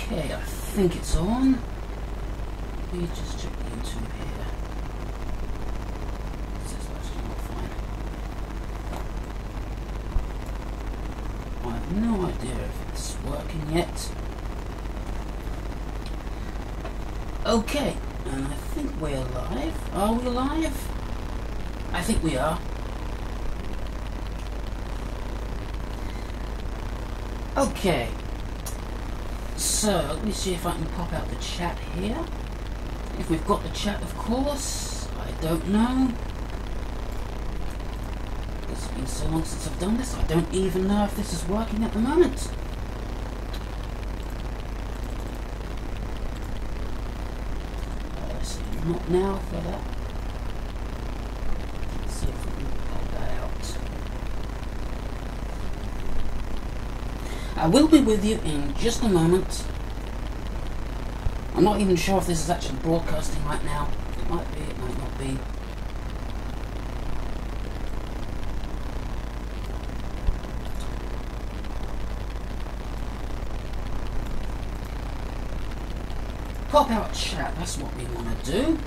Okay, I think it's on. Let me just check YouTube here. It says Livestream all fine. I have no idea if it's working yet. Okay, and I think we're live. Are we live? I think we are. Okay. So, let me see if I can pop out the chat here. If we've got the chat, of course. I don't know. It's been so long since I've done this, I don't even know if this is working at the moment. Let's see, not now for that. Let's see if we can pop that out. I will be with you in just a moment. I'm not even sure if this is actually broadcasting right now. It might be, it might not be. Pop out chat, that's what we want to do.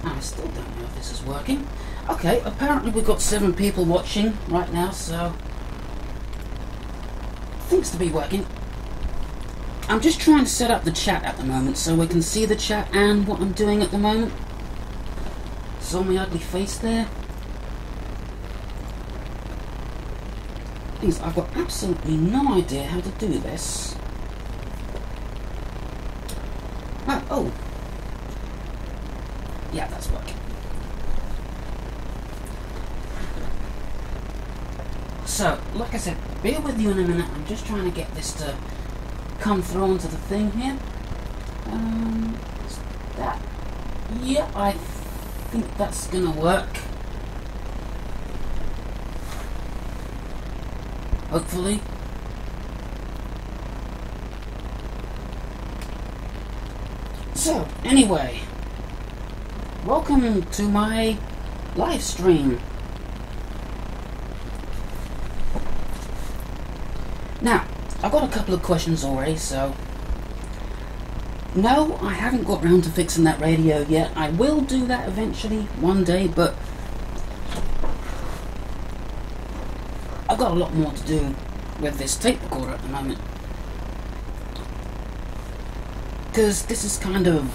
I still don't know if this is working. Okay, apparently we've got 7 people watching right now, so seems to be working. I'm just trying to set up the chat at the moment so we can see the chat and what I'm doing at the moment. Saw my ugly face there. Things I've got absolutely no idea how to do this. Oh. Yeah, that's working. So, like I said, bear with you in a minute. I'm just trying to get this to come through onto the thing here. Is that? Yeah, I think that's gonna work. Hopefully. So, anyway. Welcome to my live stream. Now, I've got a couple of questions already, so no, I haven't got round to fixing that radio yet. I will do that eventually, one day, but I've got a lot more to do with this tape recorder at the moment. Because this is kind of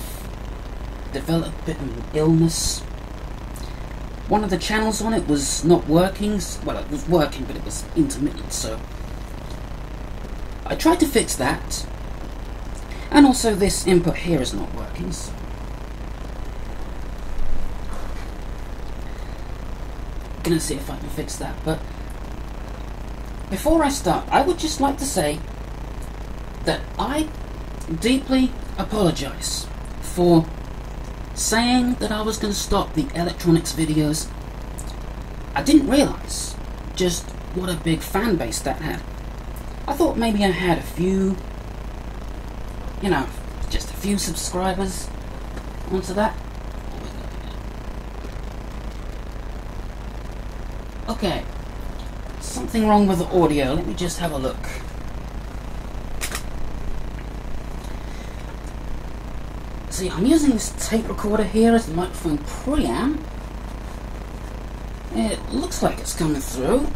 developed a bit of an illness. One of the channels on it was not working. Well, it was working, but it was intermittent, so I tried to fix that. And also this input here is not working, so I'm gonna see if I can fix that. But before I start, I would just like to say that I deeply apologize for saying that I was going to stop the electronics videos. I didn't realise just what a big fan base that had. I thought maybe I had a few, you know, just a few subscribers onto that. Okay, something wrong with the audio. Let me just have a look. See, I'm using this tape recorder here as the microphone preamp. It looks like it's coming through.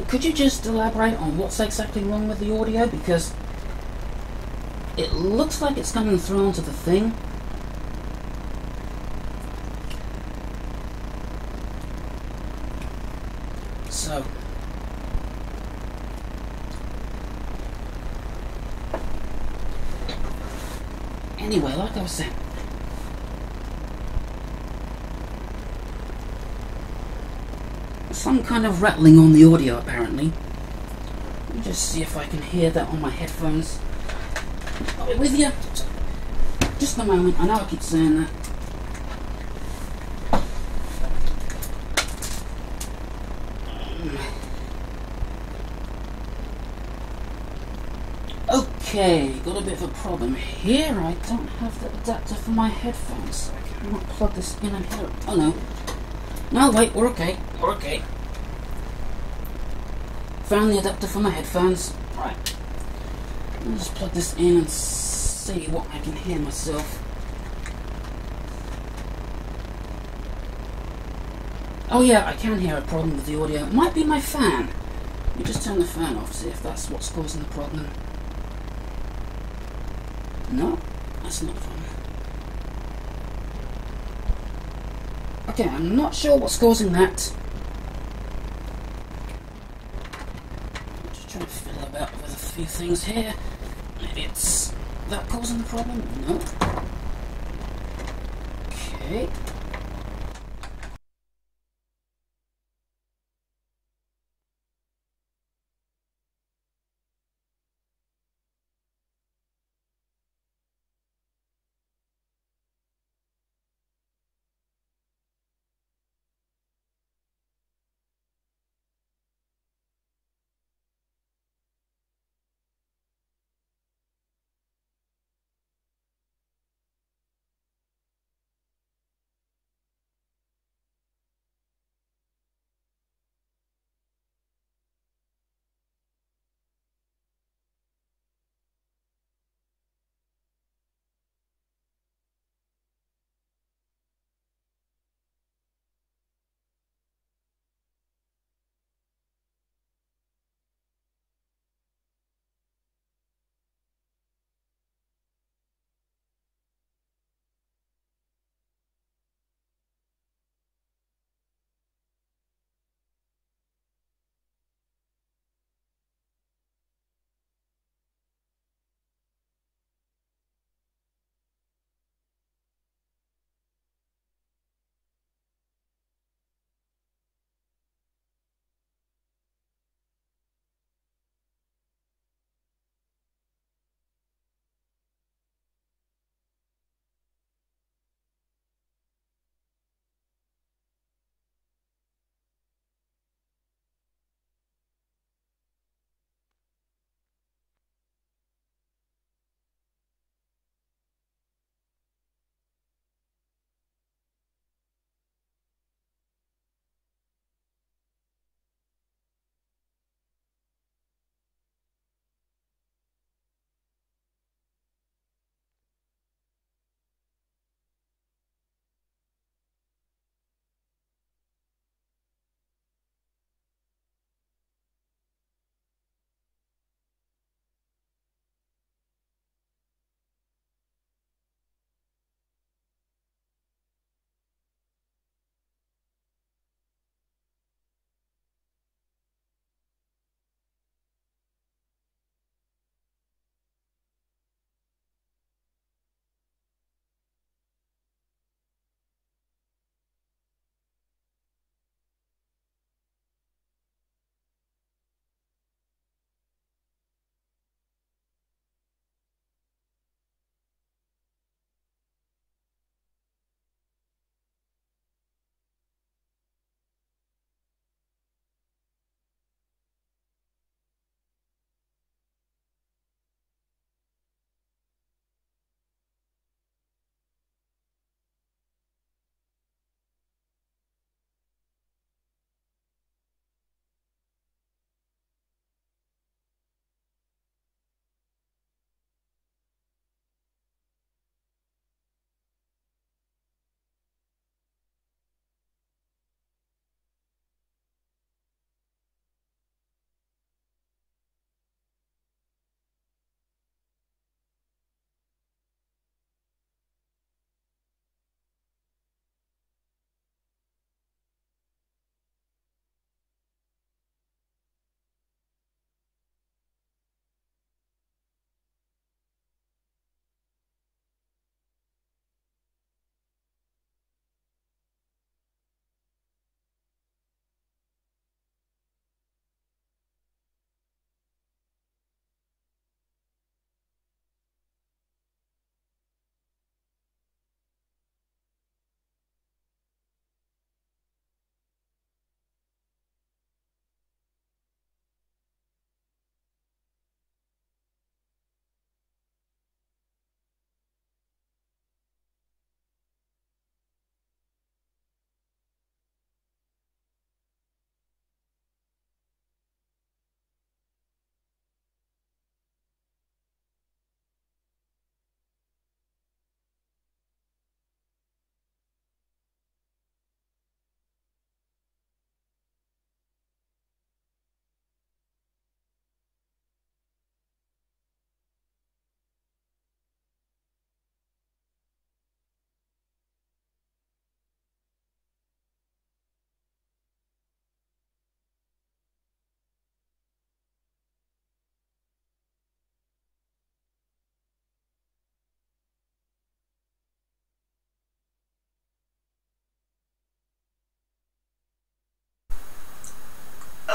Could you just elaborate on what's exactly wrong with the audio? Because it looks like it's coming through onto the thing. So anyway, like I was saying, some kind of rattling on the audio apparently. Let me just see if I can hear that on my headphones. I'll be with you. Just a moment. I know I keep saying that. Okay, got a bit of a problem here. I don't have the adapter for my headphones, so I cannot plug this in and here. Oh no. No, wait, we're okay. We're okay. Found the adapter for my headphones. Right. I'll just plug this in and see what I can hear myself. Oh yeah, I can hear a problem with the audio. It might be my fan. Let me just turn the fan off, see if that's what's causing the problem. No, that's not the problem. Okay, I'm not sure what's causing that. I'm just trying to fiddle about with a few things here. Maybe it's that causing the problem? No. Okay.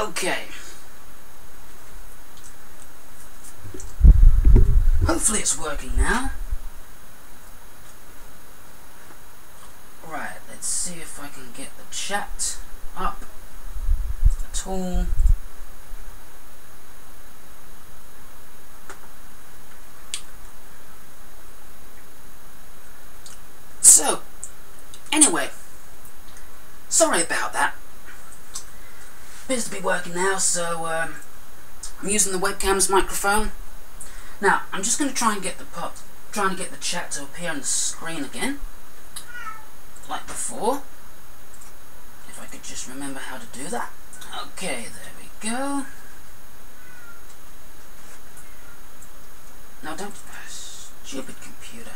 Okay. Hopefully it's working now. Right, let's see if I can get the chat up at all. So, anyway, sorry about that. Appears to be working now, so I'm using the webcam's microphone. Now, I'm just going to try and get the chat to appear on the screen again, like before. If I could just remember how to do that. Okay, there we go. Now, don't... Stupid computer.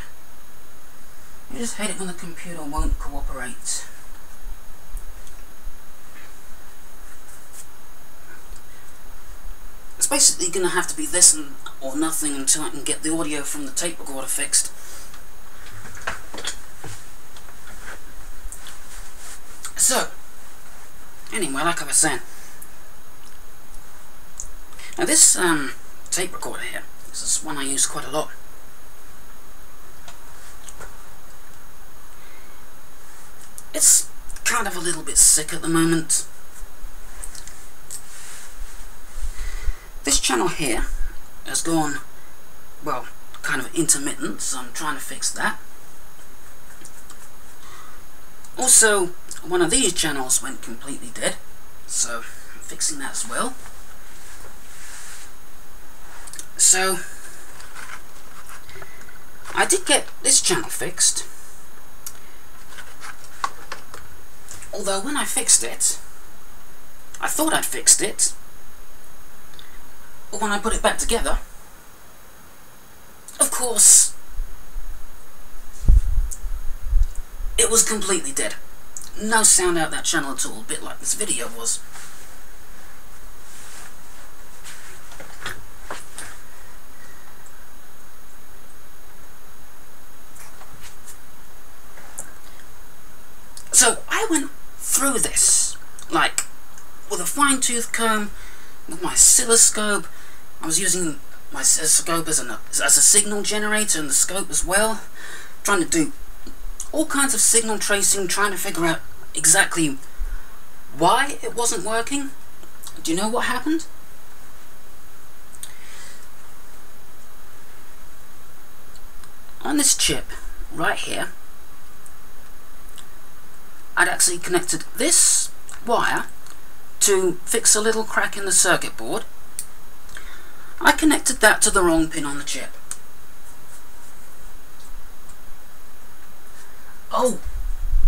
You just hate it when the computer won't cooperate. It's basically going to have to be this or nothing until I can get the audio from the tape recorder fixed. So, anyway, like I was saying, now this tape recorder here, this is one I use quite a lot. It's kind of a little bit sick at the moment. This channel here has gone, well, kind of intermittent, so I'm trying to fix that. Also, one of these channels went completely dead, so I'm fixing that as well. So, I did get this channel fixed. Although when I fixed it, I thought I'd fixed it, but when I put it back together, of course, it was completely dead. No sound out that channel at all, a bit like this video was. So I went through this, like, with a fine-tooth comb, with my oscilloscope. I was using my oscilloscope as a signal generator and the scope as well, trying to do all kinds of signal tracing, trying to figure out exactly why it wasn't working. Do you know what happened? On this chip, right here, I'd actually connected this wire to fix a little crack in the circuit board. I connected that to the wrong pin on the chip. Oh,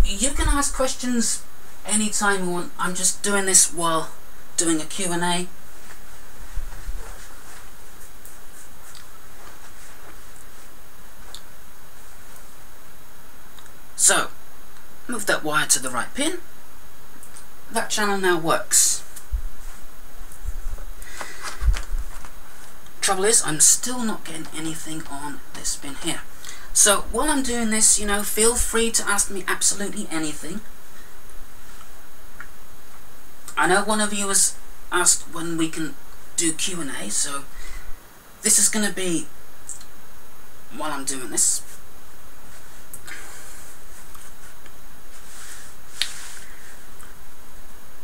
you can ask questions anytime you want. I'm just doing this while doing a Q&A. So, move that wire to the right pin. That channel now works. Trouble is, I'm still not getting anything on this pin here. So while I'm doing this, you know, feel free to ask me absolutely anything. I know one of you has asked when we can do Q&A, so this is going to be while I'm doing this.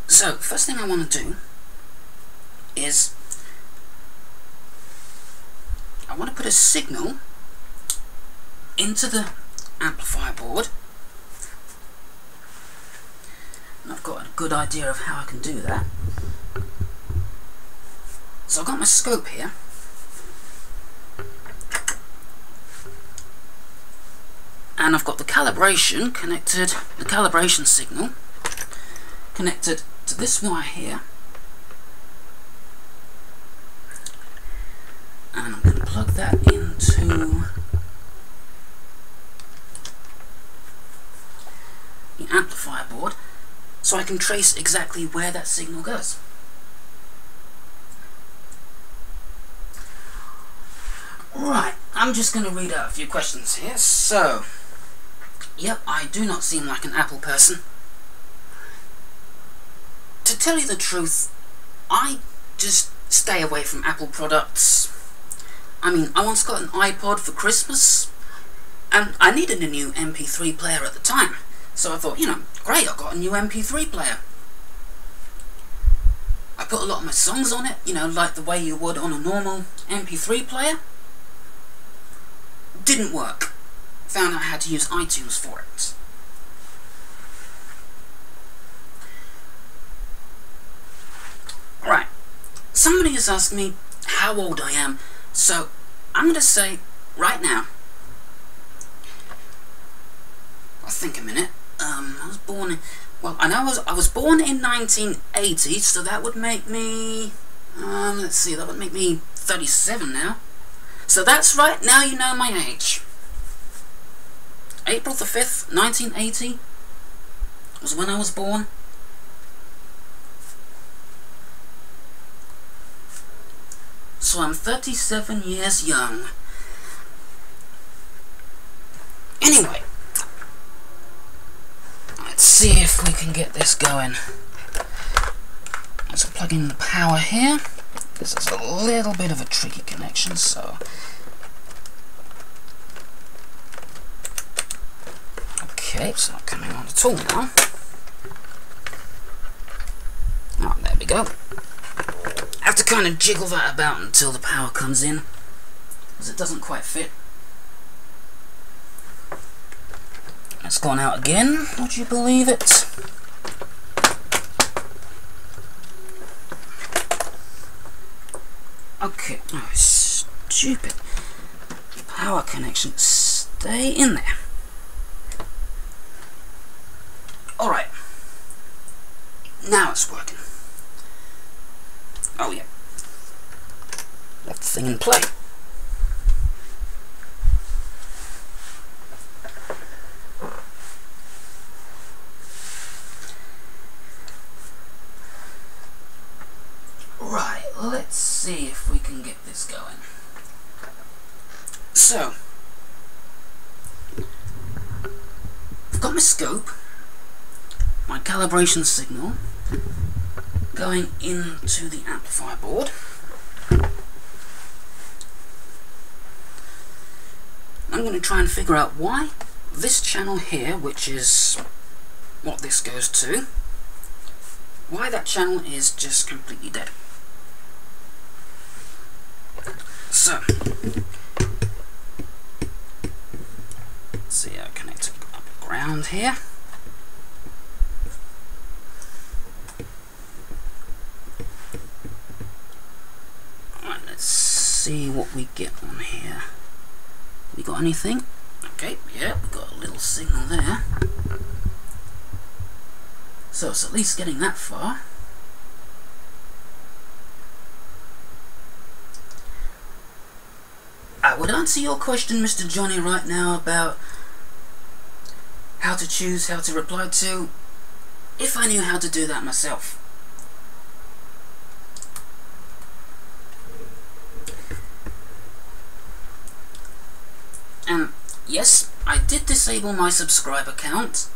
So, first thing I want to do is I want to put a signal into the amplifier board, and I've got a good idea of how I can do that. So I've got my scope here, and I've got the calibration connected, the calibration signal connected to this wire here, and I'm going to plug that into the amplifier board so I can trace exactly where that signal goes. Right, I'm just going to read out a few questions here. So, yep, I do not seem like an Apple person. To tell you the truth, I just stay away from Apple products. I mean, I once got an iPod for Christmas, and I needed a new MP3 player at the time. So I thought, you know, great, I got a new MP3 player. I put a lot of my songs on it, you know, like the way you would on a normal MP3 player. Didn't work. Found out how to use iTunes for it. Right. Somebody has asked me how old I am, so I'm going to say right now. I'll think a minute. I was born in... Well, I know I was born in 1980, so that would make me... let's see, that would make me 37 now. So that's right, now you know my age. April the 5th, 1980 was when I was born. So I'm 37 years young. Anyway, let's see if we can get this going. Let's plug in the power here. This is a little bit of a tricky connection, so... Okay, it's not coming on at all now. Oh, there we go. I have to kind of jiggle that about until the power comes in, because it doesn't quite fit. It's gone out again, would you believe it? Okay, oh, stupid power connection, stay in there. Alright, now it's working. Oh yeah, left the thing in play. Right, let's see if we can get this going. So, I've got my scope, my calibration signal going into the amplifier board. I'm going to try and figure out why this channel here, which is what this goes to, why that channel is just completely dead. So, let's see how I connect up ground here. Right, let's see what we get on here. We got anything? Okay, yeah, we got a little signal there. So it's at least getting that far. I would answer your question, Mr. Johnny, right now about how to choose, how to reply to, if I knew how to do that myself. Yes, I did disable my subscriber count,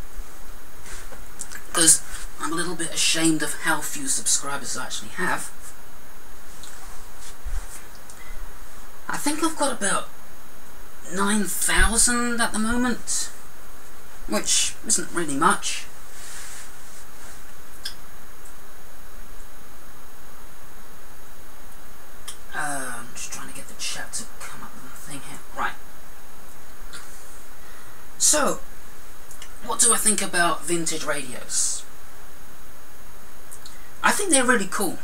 because I'm a little bit ashamed of how few subscribers I actually have. I think I've got about 9,000 at the moment, which isn't really much. I'm just trying to get the chat to come up with the thing here. Right. So, what do I think about vintage radios? I think they're really cool.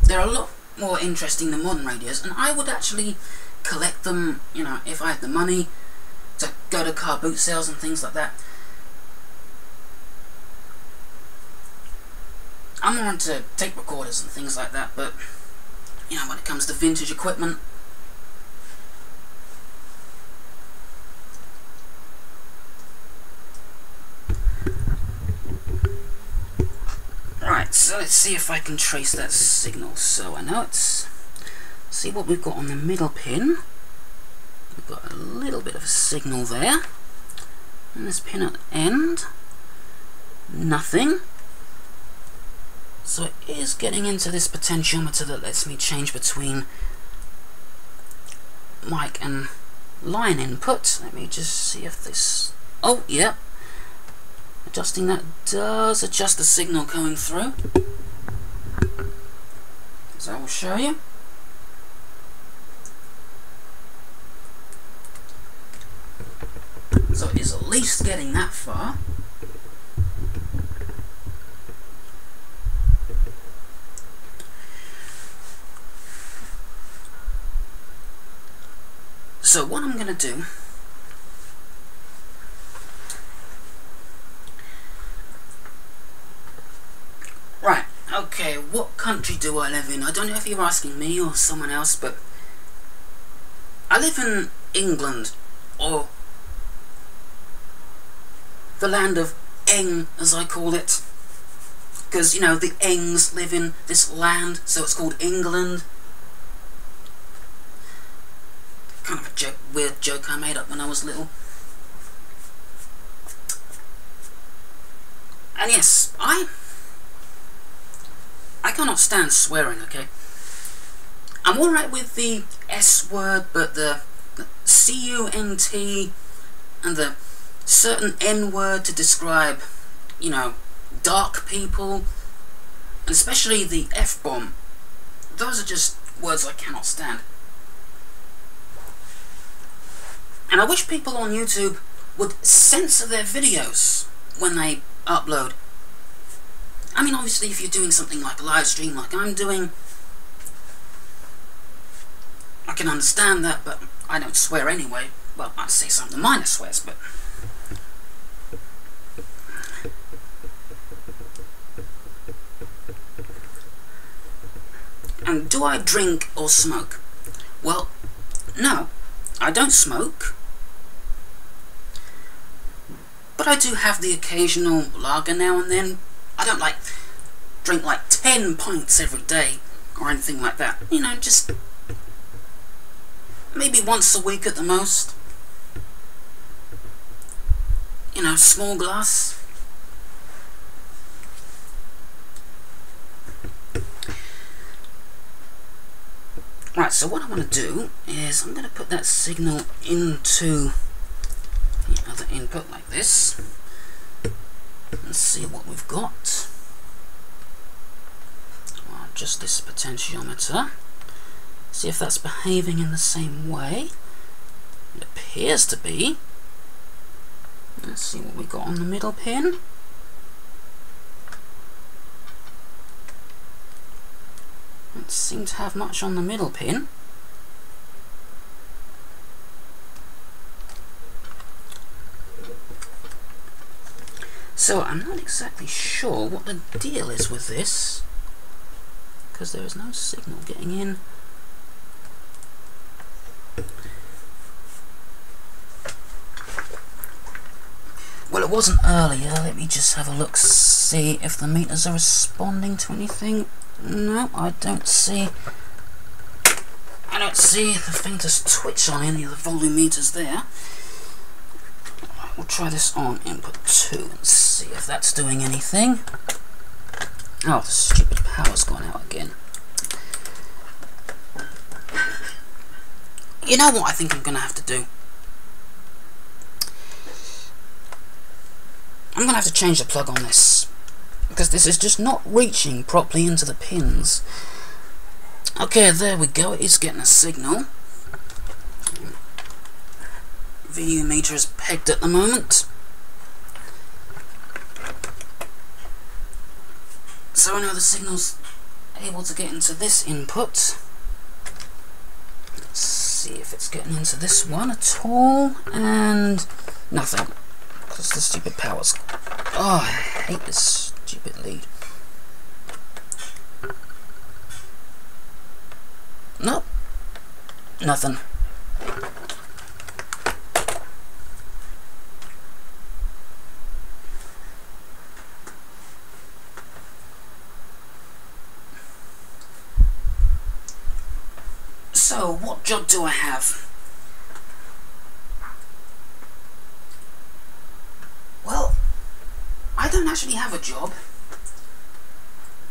They're a lot more interesting than modern radios, and I would actually collect them, you know, if I had the money to go to car boot sales and things like that. I'm more into tape recorders and things like that, but, you know, when it comes to vintage equipment, right, so let's see if I can trace that signal. So I know it's... see what we've got on the middle pin. We've got a little bit of a signal there. And this pin at the end, nothing. So it is getting into this potentiometer that lets me change between mic and line input. Let me just see if this... Oh, yeah. Adjusting that does adjust the signal going through. So I will show you. So it is at least getting that far. So what I'm going to do, right, okay, what country do I live in? I don't know if you're asking me or someone else, but I live in England, or the land of Eng, as I call it, because, you know, the Engs live in this land, so it's called England. Kind of a joke, weird joke I made up when I was little. And yes, I cannot stand swearing, okay? I'm alright with the S word, but the C-U-N-T and the certain N word to describe, you know, dark people, and especially the F-bomb, those are just words I cannot stand. And I wish people on YouTube would censor their videos when they upload. I mean, obviously, if you're doing something like a live stream like I'm doing, I can understand that, but I don't swear anyway. Well, I'd say some of the minor swears, but... And do I drink or smoke? Well, no, I don't smoke. But I do have the occasional lager now and then. I don't drink like 10 pints every day or anything like that. You know, just maybe once a week at the most. You know, small glass. Right, so what I want to do is I'm going to put that signal into the other input like this. Let's see what we've got. Well, just this potentiometer. See if that's behaving in the same way. It appears to be. Let's see what we got on the middle pin. Don't seem to have much on the middle pin. So I'm not exactly sure what the deal is with this, because there is no signal getting in. Well, it wasn't earlier. Let me just have a look, see if the meters are responding to anything. No, I don't see the faintest twitch on any of the volume meters there. We'll try this on input 2 and see if that's doing anything. Oh, the stupid power's gone out again. You know what I think I'm going to have to do? I'm going to have to change the plug on this, because this is just not reaching properly into the pins. Okay, there we go, it is getting a signal. VU meter is pegged at the moment. So I know the signal's able to get into this input. Let's see if it's getting into this one at all, and nothing, because the stupid power's... Oh, I hate this stupid lead. Nope, nothing. So, what job do I have? Well, I don't actually have a job,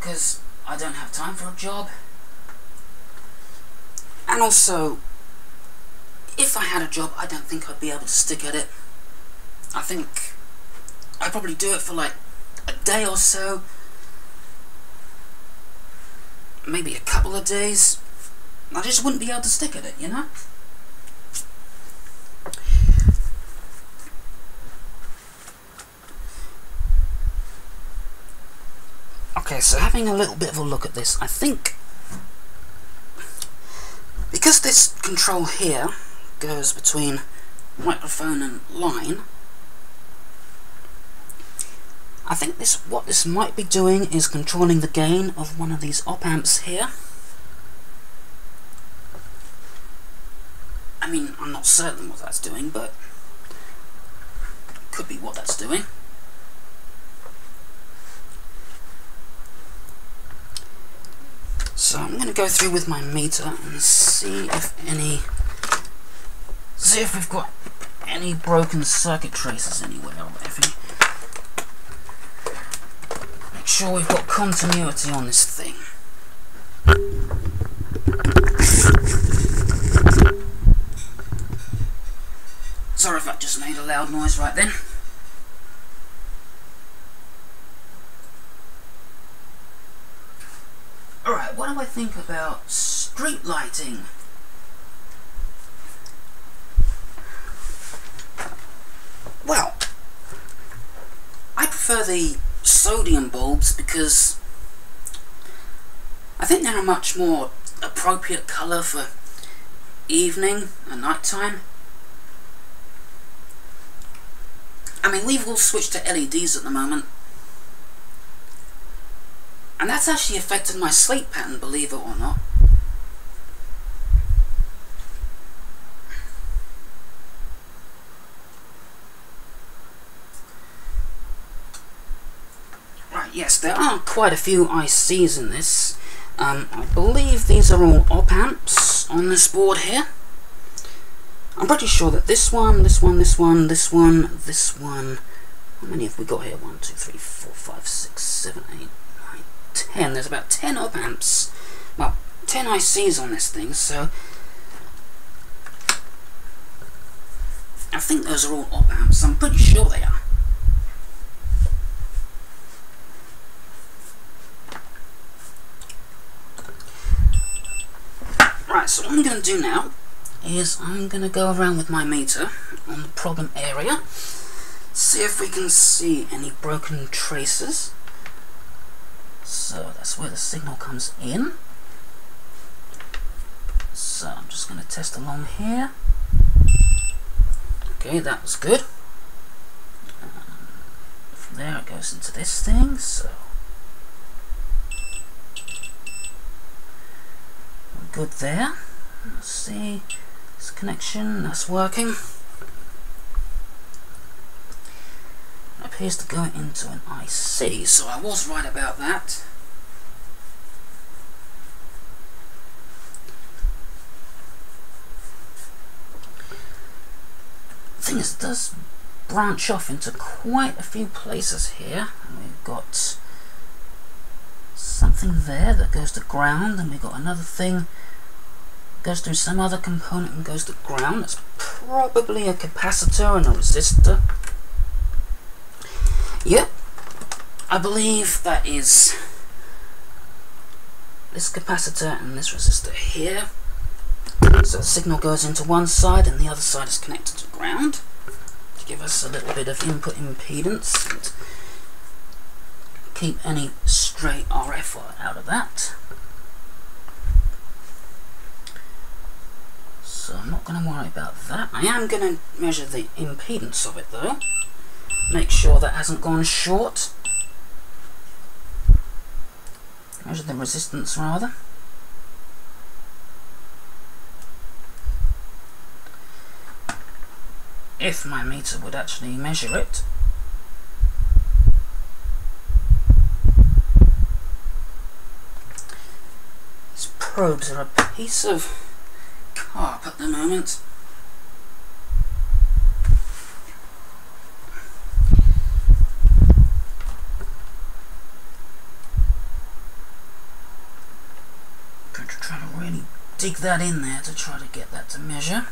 because I don't have time for a job. And also, if I had a job, I don't think I'd be able to stick at it. I think I'd probably do it for like a day or so, maybe a couple of days. I just wouldn't be able to stick at it, you know? Okay, so having a little bit of a look at this, I think because this control here goes between microphone and line, I think what this might be doing is controlling the gain of one of these op amps here. I mean, I'm not certain what that's doing, but it could be what that's doing. So I'm going to go through with my meter and see if we've got any broken circuit traces anywhere or anything. Make sure we've got continuity on this thing. Sorry if that just made a loud noise right then. Alright, what do I think about street lighting? Well, I prefer the sodium bulbs because I think they're a much more appropriate colour for evening and night time. I mean, we've all switched to LEDs at the moment, and that's actually affected my sleep pattern, believe it or not. Right, yes, there are quite a few ICs in this. I believe these are all op amps on this board here. I'm pretty sure that this one, this one, this one, this one, this one... How many have we got here? 1, 2, 3, 4, 5, 6, 7, 8, 9, 10. There's about 10 op amps. Well, 10 ICs on this thing, so... I think those are all op amps. I'm pretty sure they are. Right, so what I'm going to do now is I'm going to go around with my meter on the problem area, see if we can see any broken traces. So that's where the signal comes in. So I'm just going to test along here. Okay, that was good. From there it goes into this thing, so we're good there. Let's see. Connection, that's working. It appears to go into an IC, so I was right about that. The thing is, it does branch off into quite a few places here. And we've got something there that goes to ground, and we've got another thing goes through some other component and goes to ground. That's probably a capacitor and a resistor. Yep, I believe that is this capacitor and this resistor here. So the signal goes into one side and the other side is connected to ground to give us a little bit of input impedance and keep any stray RF out of that. So I'm not going to worry about that. I am going to measure the impedance of it though. Make sure that hasn't gone short. Measure the resistance rather. If my meter would actually measure it. These probes are a piece of carp at the moment. dig that in there to try to get that to measure.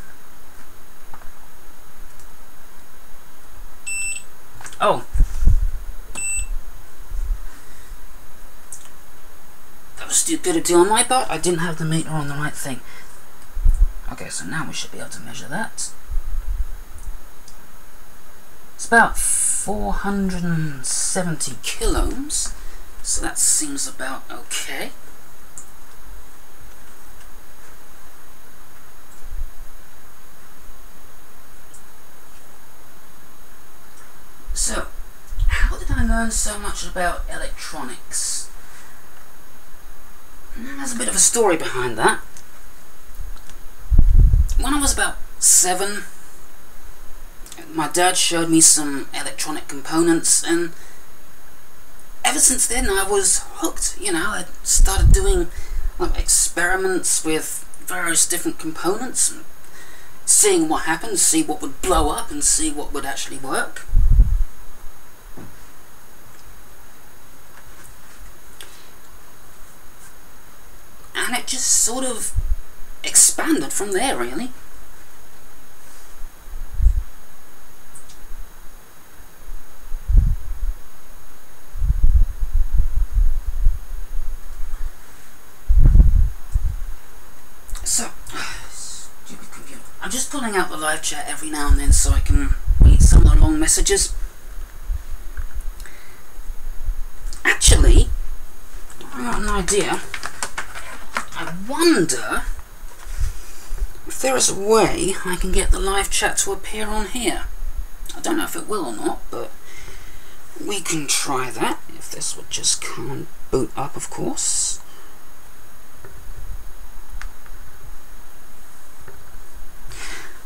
Oh, that was stupidity on my part. I didn't have the meter on the right thing. Okay, so now we should be able to measure that. It's about 470 kiloohms, so that seems about okay. So, how did I learn so much about electronics? There's a bit of a story behind that. When I was about 7, my dad showed me some electronic components, and ever since then I was hooked. You know, I started doing experiments with various different components, and seeing what happened, see what would blow up, and see what would actually work. And it just sort of expanded from there, really. So, stupid computer. I'm just pulling out the live chat every now and then so I can read some of the long messages. Actually, I got an idea. I wonder if there is a way I can get the live chat to appear on here. I don't know if it will or not, but we can try that. If this would just come and boot up, of course.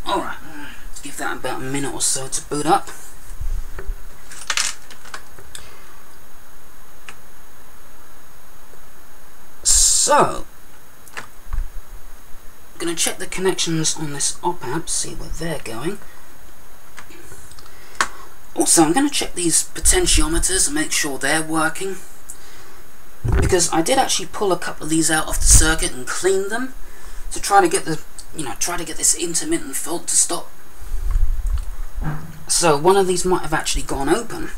Alright, let's give that about a minute or so to boot up. So, I'm going to check the connections on this op-amp, see where they're going. Also, I'm going to check these potentiometers and make sure they're working, because I did actually pull a couple of these out of the circuit and clean them to try to get the, try to get this intermittent fault to stop. So one of these might have actually gone open.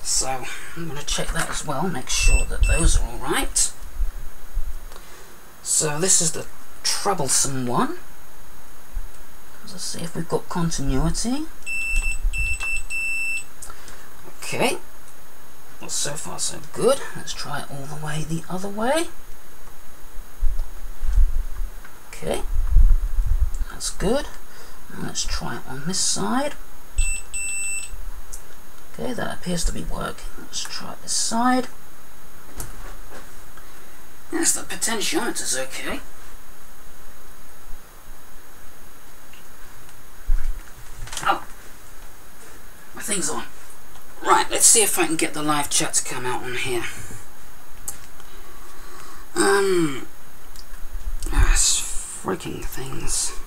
So I'm going to check that as well, make sure that those are all right. So this is the troublesome one. Let's see if we've got continuity. Okay. Well, so far so good. Let's try it all the way the other way. Okay. That's good. And let's try it on this side. Okay, that appears to be working. Let's try this side. Yes, the potentiometer's okay. Oh, my thing's on. Right, let's see if I can get the live chat to come out on here. Freaking things.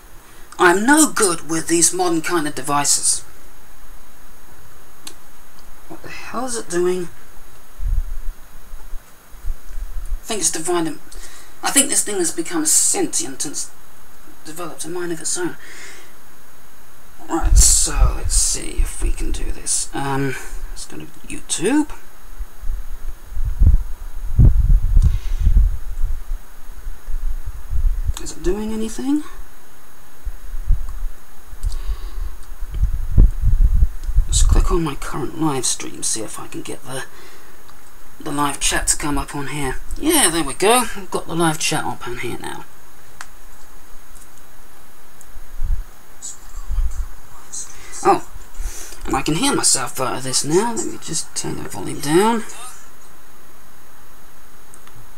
I'm no good with these modern kind of devices. What the hell is it doing? I think this thing has become sentient and developed a mind of its own. Right, so let's see if we can do this. Let's go to YouTube. Is it doing anything? Let's click on my current live stream, see if I can get the live chat to come up on here. Yeah, there we go. We've got the live chat up on here now. Oh, and I can hear myself out of this now. Let me just turn the volume down.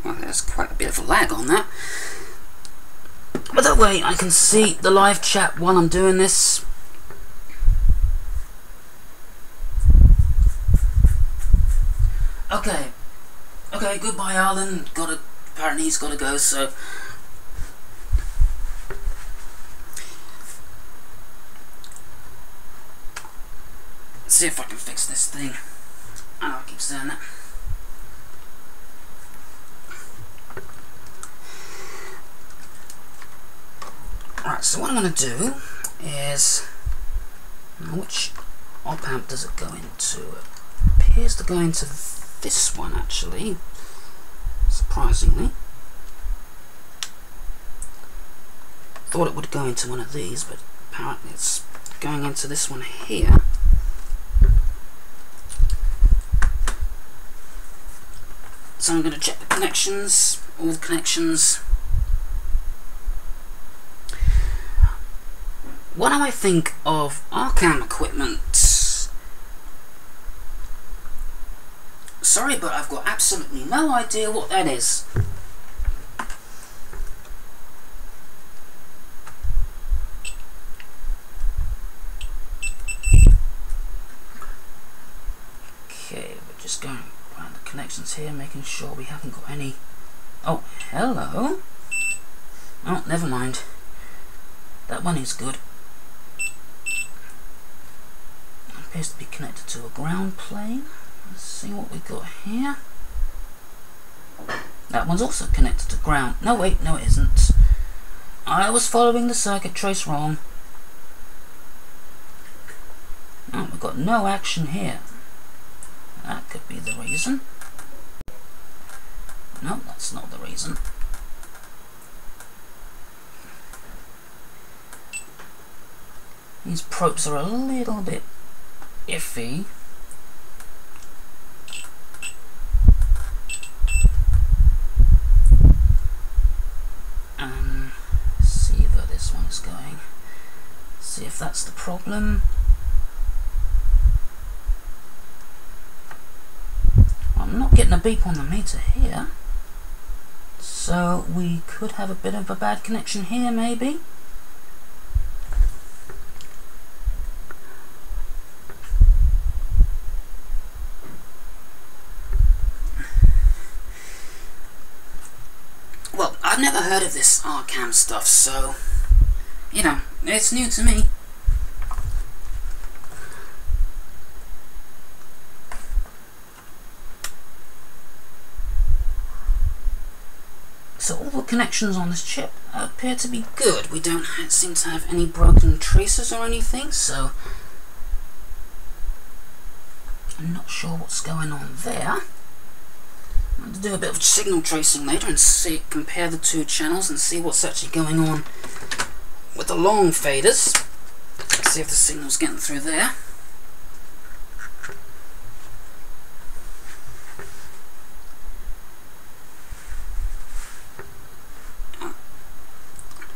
Well, there's quite a bit of a lag on that. But that way I can see the live chat while I'm doing this. Okay, goodbye Arlen. Apparently he's gotta go, so let's see if I can fix this thing. I know I keep saying that. Right, so what I'm going to do is, now which op amp does it go into? It appears to go into this one actually, surprisingly. Thought it would go into one of these, but apparently it's going into this one here. So I'm going to check the connections, all the connections. What do I think of Arcam equipment? Sorry, but I've got absolutely no idea what that is. Okay, we're just going around the connections here, making sure we haven't got any... Oh, hello. Oh, never mind. That one is good. Appears to be connected to a ground plane. Let's see what we got here. That one's also connected to ground. No, wait, no it isn't. I was following the circuit trace wrong. Oh, we've got no action here. That could be the reason. No, that's not the reason. These probes are a little bit iffy. See where this one is going. See if that's the problem. I'm not getting a beep on the meter here, so we could have a bit of a bad connection here maybe. Well, I've never heard of this Arcam stuff, so, you know, it's new to me. So all the connections on this chip appear to be good. We don't seem to have any broken traces or anything, so I'm not sure what's going on there. I'm going to do a bit of signal tracing later and see, compare the two channels and see what's actually going on with the long faders. See if the signal's getting through there.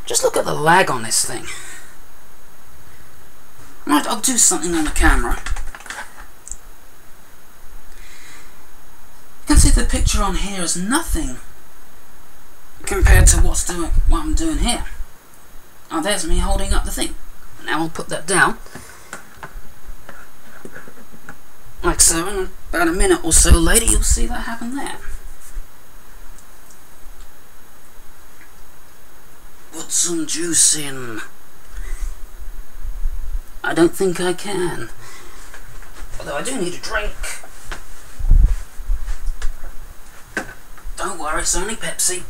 Just look at the lag on this thing. Right, I'll do something on the camera. You can see the picture on here is nothing compared to what I'm doing here. Oh, there's me holding up the thing. Now I'll put that down. Like so, and about a minute or so later you'll see that happen there. Put some juice in. I don't think I can. Although I do need a drink. Don't worry, it's only Pepsi.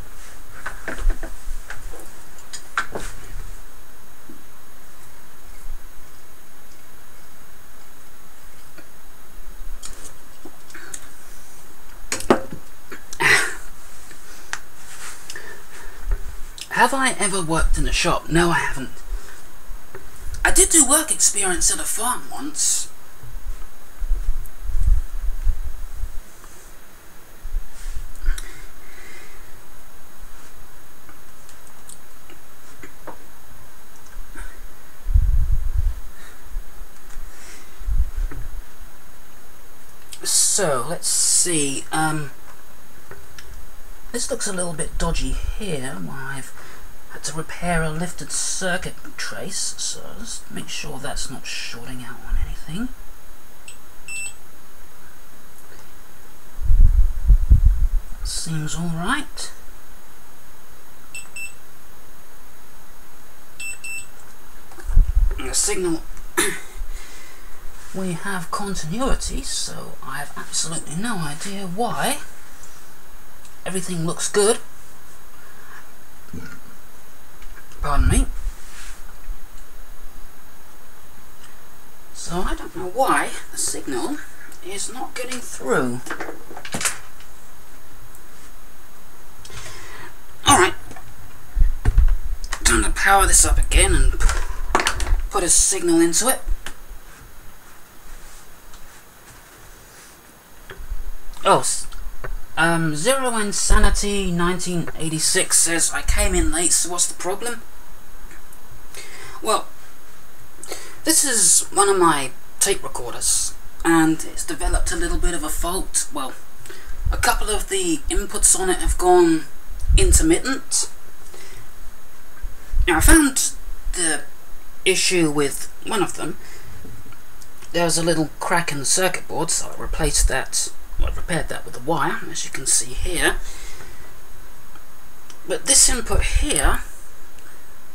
Have I ever worked in a shop? No, I haven't. I did do work experience at a farm once. So, let's see. This looks a little bit dodgy here. I've had to repair a lifted circuit trace, so let's make sure that's not shorting out on anything. Seems alright. The signal, we have continuity, so I have absolutely no idea why. Everything looks good. Pardon me. So I don't know why the signal is not getting through. Alright, time to power this up again and put a signal into it. Oh, Zero Insanity 1986 says, I came in late, so what's the problem? Well, this is one of my tape recorders, and it's developed a little bit of a fault. Well, a couple of the inputs on it have gone intermittent. Now, I found the issue with one of them. There was a little crack in the circuit board, so I replaced that. Well, I repaired that with a wire, as you can see here. But this input here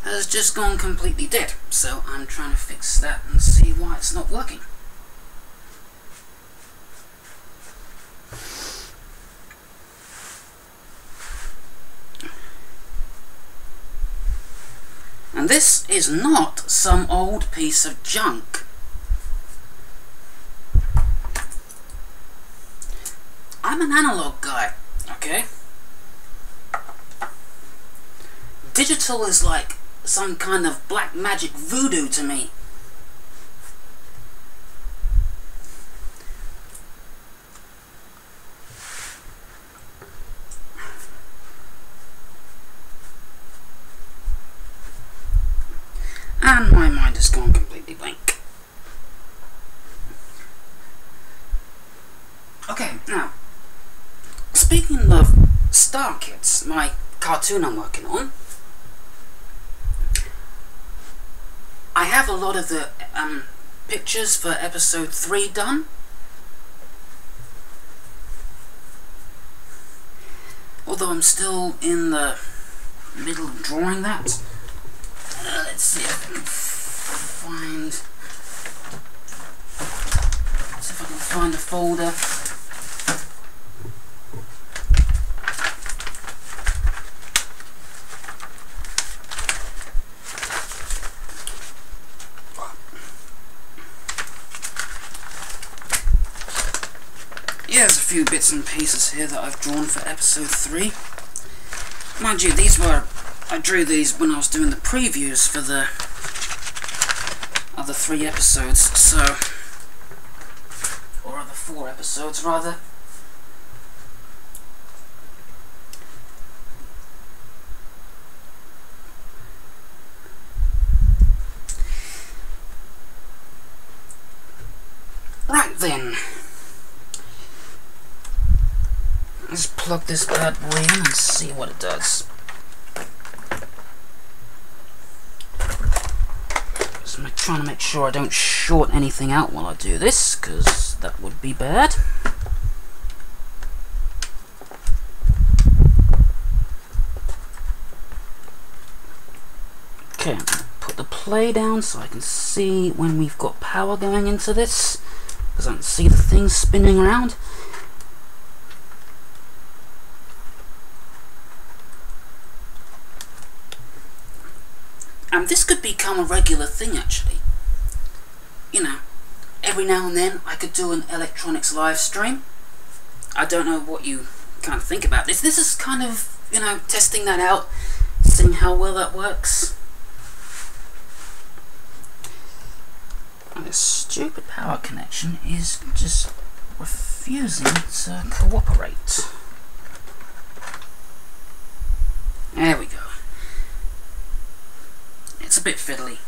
has just gone completely dead, so I'm trying to fix that and see why it's not working. And this is not some old piece of junk. I'm an analog guy, okay? Digital is like some kind of black magic voodoo to me. And my mind has gone completely blank. Okay, now, speaking of Star Kids, my cartoon I'm working on, I have a lot of the pictures for episode 3 done. Although I'm still in the middle of drawing that. Let's see if I can find a folder. Here's a few bits and pieces here that I've drawn for episode 3. Mind you, I drew these when I was doing the previews for the other 3 episodes, so, or other 4 episodes rather. Right then. Let's plug this bad boy in and see what it does. So I'm trying to make sure I don't short anything out while I do this, because that would be bad. Okay, I'm going to put the play down so I can see when we've got power going into this, because I can see the thing spinning around. And this could become a regular thing, actually. You know, every now and then I could do an electronics live stream. I don't know what you kind of think about this. This is kind of, you know, testing that out, seeing how well that works. And this stupid power connection is just refusing to cooperate. There we go. It's a bit fiddly.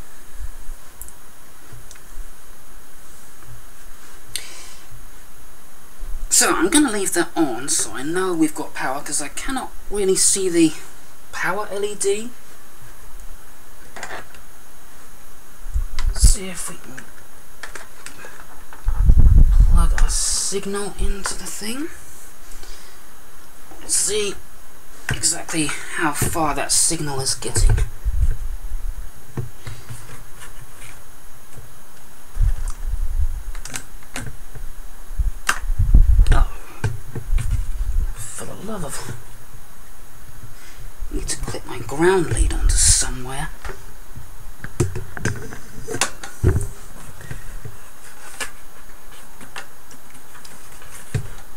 So I'm going to leave that on so I know we've got power, because I cannot really see the power LED. Let's see if we can plug our signal into the thing. Let's see exactly how far that signal is getting. I need to clip my ground lead onto somewhere.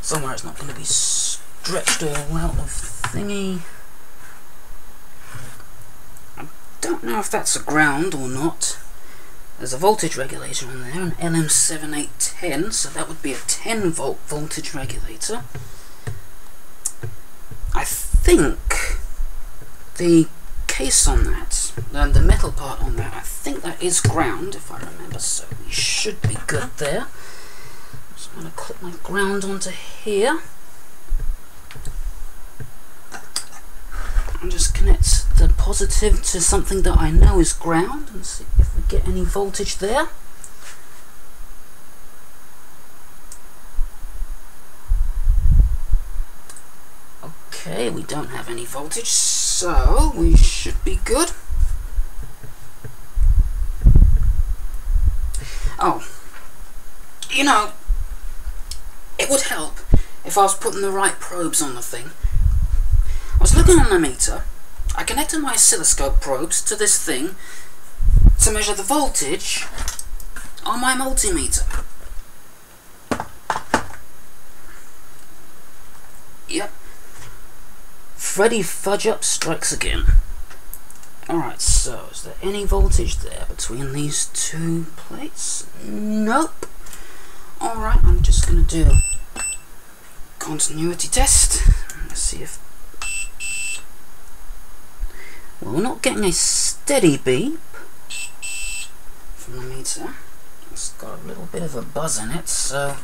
somewhere it's not going to be stretched all out of thingy. I don't know if that's a ground or not. There's a voltage regulator on there, an LM7810, so that would be a 10 volt voltage regulator. I think the case on that, the metal part on that, I think that is ground, if I remember, so we should be good there. So I'm going to clip my ground onto here. And just connect the positive to something that I know is ground and see if we get any voltage there. Okay, we don't have any voltage, so we should be good. Oh, you know, it would help if I was putting the right probes on the thing. I was looking on the meter, I connected my oscilloscope probes to this thing to measure the voltage on my multimeter. Yep. Freddy Fudge Up strikes again. Alright, so is there any voltage there between these two plates? Nope. Alright, I'm just going to do a continuity test. Let's see if... Well, we're not getting a steady beep from the meter. It's got a little bit of a buzz in it, so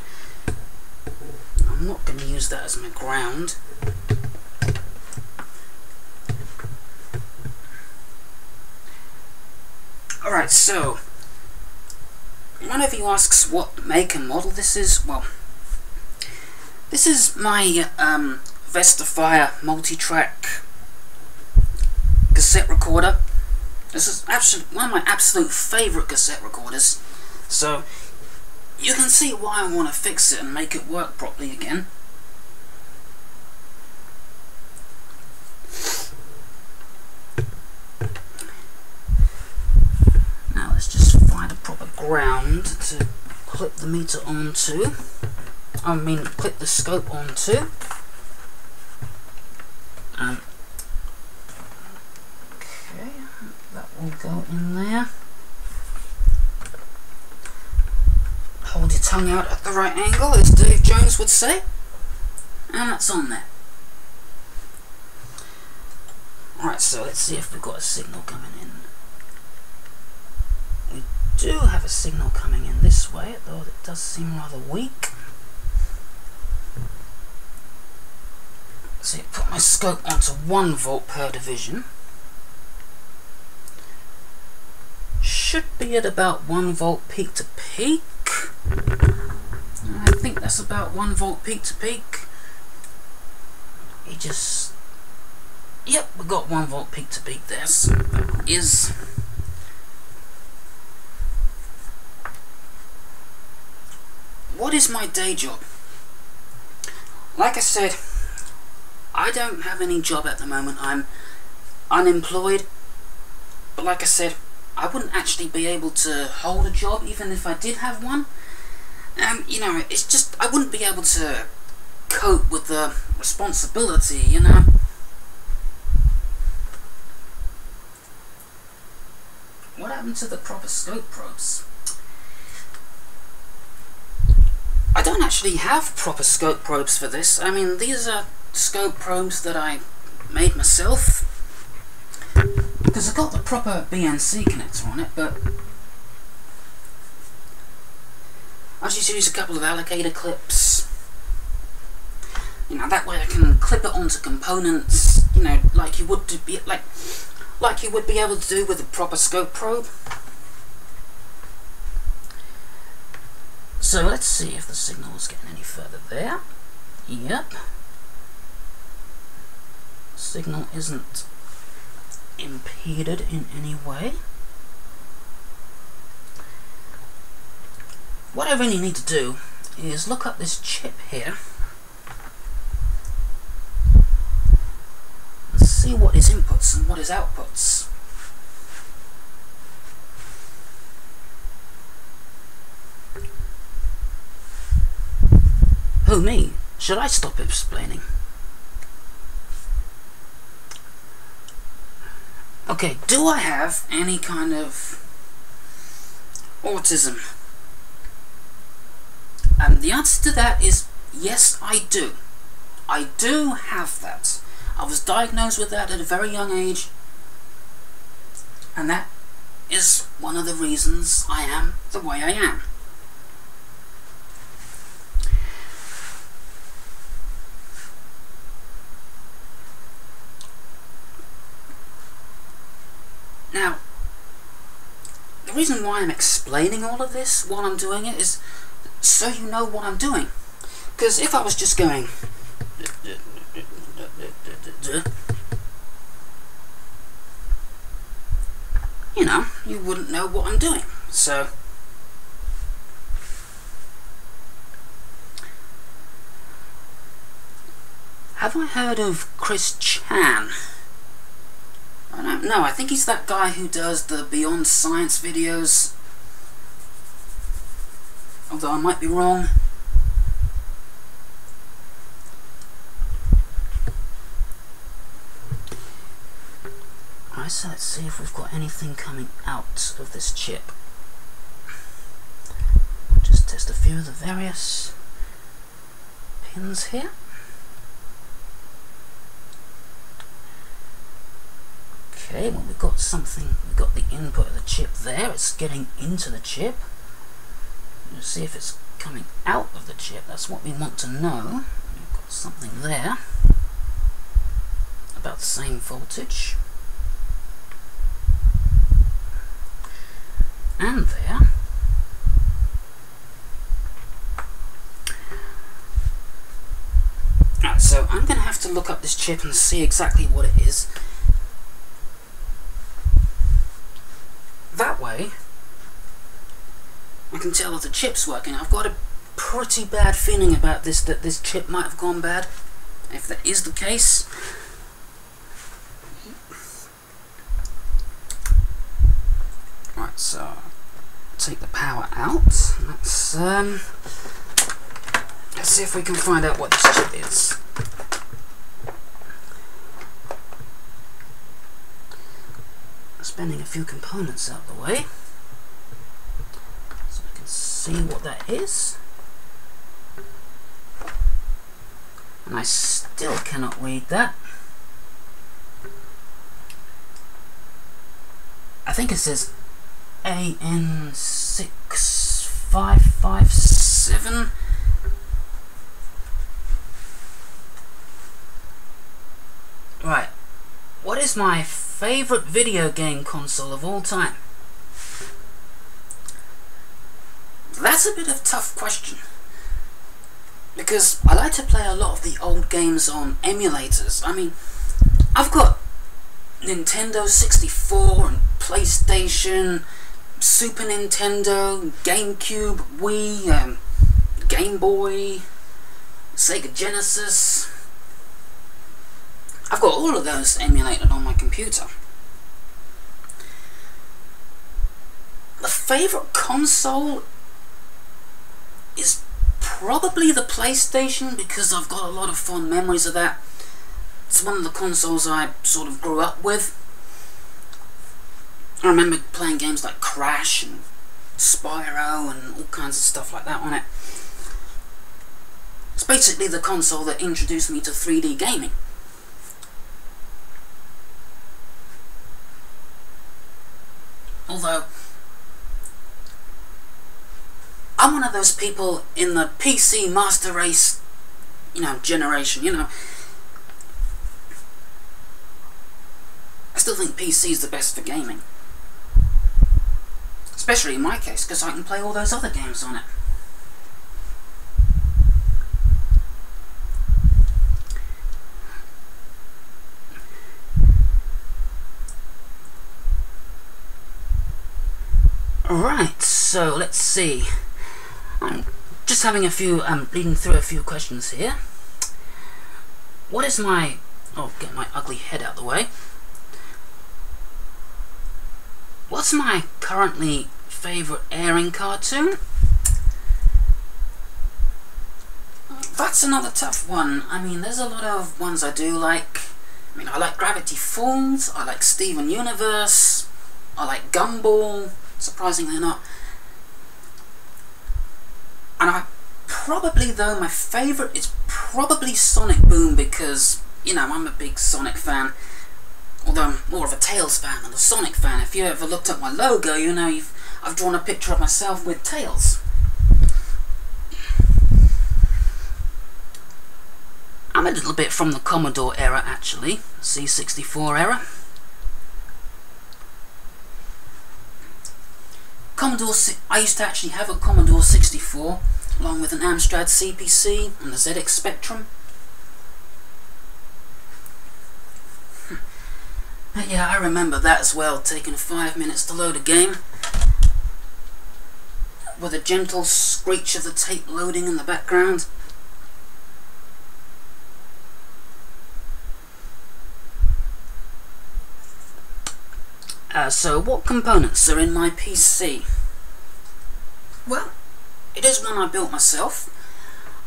I'm not going to use that as my ground. Alright, so one of you asks what make and model this is. Well, this is my Vestafire Multitrack cassette recorder. This is actually one of my absolute favourite cassette recorders, so you can see why I want to fix it and make it work properly again. Now let's just find a proper ground to clip the meter onto. Clip the scope onto. That will go in there. Hold your tongue out at the right angle, as Dave Jones would say. And that's on there. Alright, so let's see if we've got a signal coming in. We do have a signal coming in this way, though it does seem rather weak. So put my scope onto 1 volt per division. Should be at about 1 volt peak to peak. I think that's about 1 volt peak to peak. Yep, we got 1 volt peak to peak there. So that is what is my day job? Like I said, I don't have any job at the moment. I'm unemployed. But like I said, I wouldn't actually be able to hold a job even if I did have one. You know, it's just, I wouldn't be able to cope with the responsibility, you know. What happened to the proper scope probes? I don't actually have proper scope probes for this. I mean, these are scope probes that I made myself. Because I've got the proper BNC connector on it, but I just use a couple of alligator clips. You know, that way I can clip it onto components, you know, like you would like you would be able to do with a proper scope probe. So let's see if the signal is getting any further there. Yep. Signal isn't impeded in any way. What I really need to do is look up this chip here and see what is inputs and what is outputs. Who, me? should I stop explaining? Okay, do I have any kind of autism? And the answer to that is yes, I do. I do have that. I was diagnosed with that at a very young age, and that is one of the reasons I am the way I am. Now, the reason why I'm explaining all of this while I'm doing it is so you know what I'm doing. Because if I was just going, you know, you wouldn't know what I'm doing. So, have I heard of Chris Chan? I don't know, I think he's that guy who does the Beyond Science videos. Although I might be wrong. Alright, so let's see if we've got anything coming out of this chip. Just test a few of the various pins here. Okay, well we've got something, we've got the input of the chip there, it's getting into the chip. Let's see if it's coming out of the chip, that's what we want to know. We've got something there, about the same voltage. And there. Right, so I'm going to have to look up this chip and see exactly what it is. That way, I can tell if the chip's working. I've got a pretty bad feeling about this, that this chip might have gone bad. If that is the case, right, so take the power out. Let's see if we can find out what this chip is. Spending a few components out of the way so I can see what that is. And I still cannot read that. I think it says AN6557. Right, what is my favourite video game console of all time? That's a bit of a tough question, because I like to play a lot of the old games on emulators. I mean, I've got Nintendo 64 and PlayStation, Super Nintendo, GameCube, Wii, Game Boy, Sega Genesis. I've got all of those emulated on my computer. The favourite console is probably the PlayStation, because I've got a lot of fond memories of that. It's one of the consoles I sort of grew up with. I remember playing games like Crash and Spyro and all kinds of stuff like that on it. It's basically the console that introduced me to 3D gaming. Although, I'm one of those people in the PC Master Race, generation, I still think PC is the best for gaming. Especially in my case, because I can play all those other games on it. Alright, so let's see. I'm just having reading through a few questions here. What is my... oh, get my ugly head out of the way. What's my currently favourite airing cartoon? That's another tough one. I mean, there's a lot of ones I do like. I mean, I like Gravity Falls, I like Steven Universe, I like Gumball, surprisingly not. And I probably, though, my favourite is probably Sonic Boom, because, you know, I'm a big Sonic fan. Although I'm more of a Tails fan than a Sonic fan. If you ever looked at my logo, you know I've drawn a picture of myself with Tails. I'm a little bit from the Commodore era, actually. C64 era. I used to actually have a Commodore 64, along with an Amstrad CPC and the ZX Spectrum. Yeah, I remember that as well, taking 5 minutes to load a game, with a gentle screech of the tape loading in the background. So what components are in my PC? Well, it is one I built myself.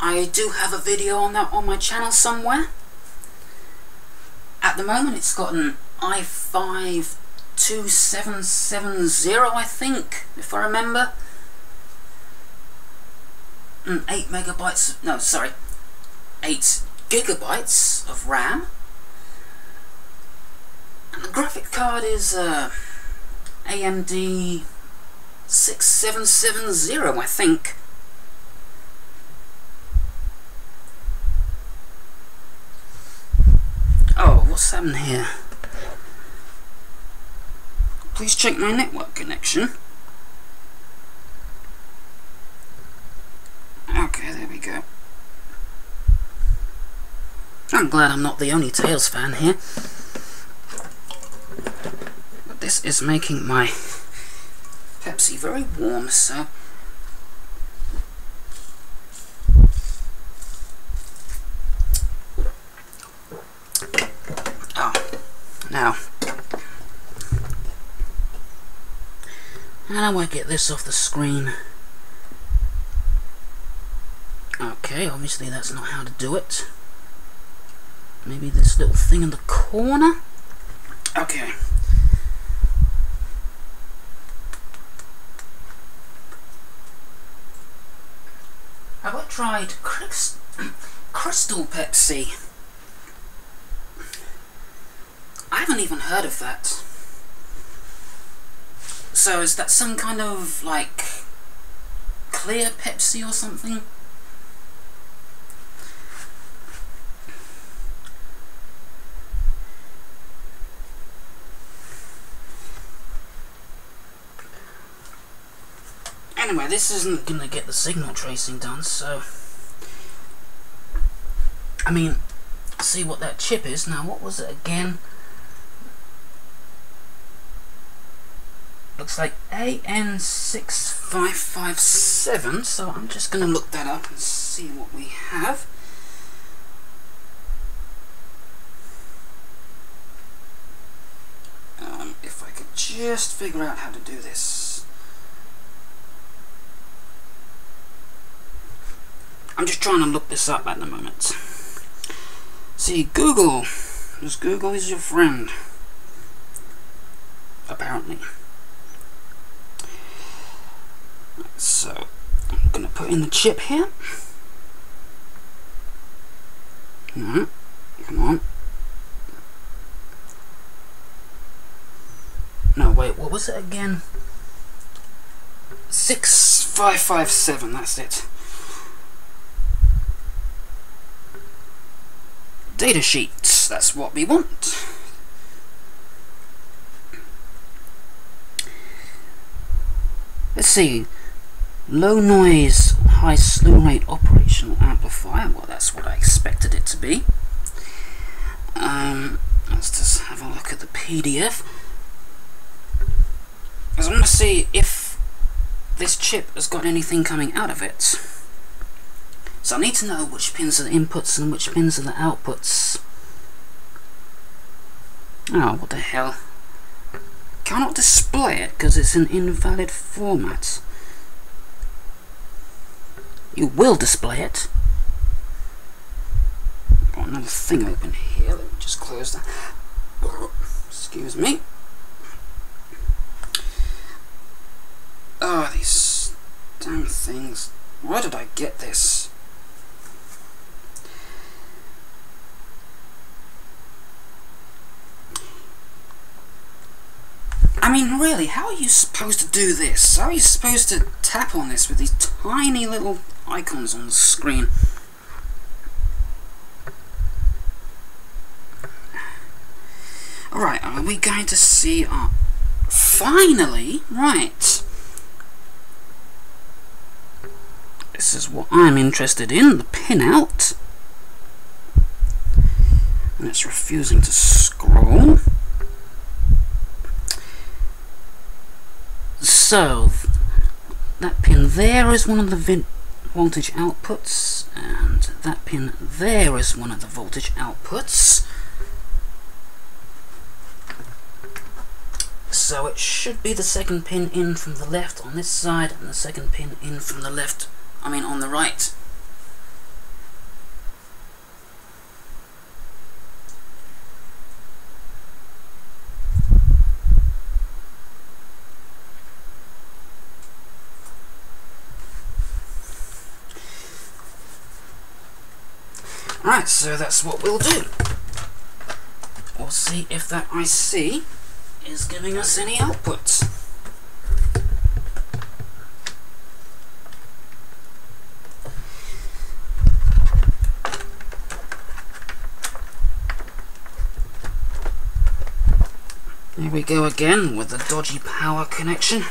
I do have a video on that on my channel somewhere. At the moment it's got an i5 2770, I think, if I remember. And 8 gigabytes of RAM. And the graphic card is AMD 6770, I think. Oh, what's happened here? Please check my network connection. Okay, there we go. I'm glad I'm not the only Tails fan here. But this is making my Pepsi very warm, so... Now, how do I get this off the screen? Okay, obviously that's not how to do it. Maybe this little thing in the corner? Okay. Have I tried Crystal Pepsi? I haven't even heard of that. So is that some kind of, like, clear Pepsi or something? Anyway, this isn't gonna get the signal tracing done, so... I mean, see what that chip is. Now, what was it again? Looks like AN6557, so I'm just going to look that up and see what we have. If I could just figure out how to do this. I'm just trying to look this up at the moment. See, Google. Because Google is your friend. Apparently. So, I'm going to put in the chip here. No, come on. No, wait, what was it again? 6557, that's it. Datasheet, that's what we want. Let's see. Low noise, high slew rate operational amplifier. Well, that's what I expected it to be. Let's just have a look at the PDF. Because I want to see if this chip has got anything coming out of it. So I need to know which pins are the inputs and which pins are the outputs. Oh, what the hell. Cannot display it because it's an invalid format. You will display it. another thing open here. Let me just close that. Excuse me. Oh, these damn things. Why did I get this? I mean, really, how are you supposed to do this? How are you supposed to tap on this with these tiny little icons on the screen? Alright, are we going to see our... Finally! Right. This is what I'm interested in, the pinout. And it's refusing to scroll. So, that pin there is one of the voltage outputs, and that pin there is one of the voltage outputs. So it should be the second pin in from the left on this side, and the second pin in from the left, on the right. Right, so that's what we'll do. We'll see if that IC is giving us any outputs. Here we go again with the dodgy power connection.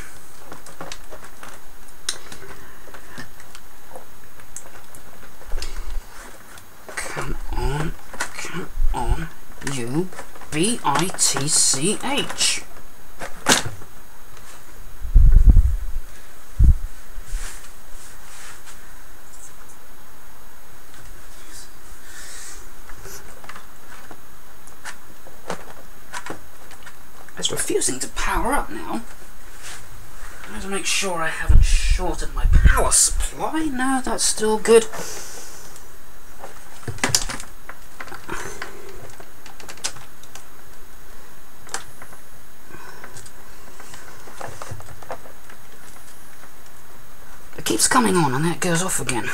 Come on, you BITCH. It's refusing to power up now. I have to make sure I haven't shorted my power supply. No, that's still good. It keeps coming on and then it goes off again.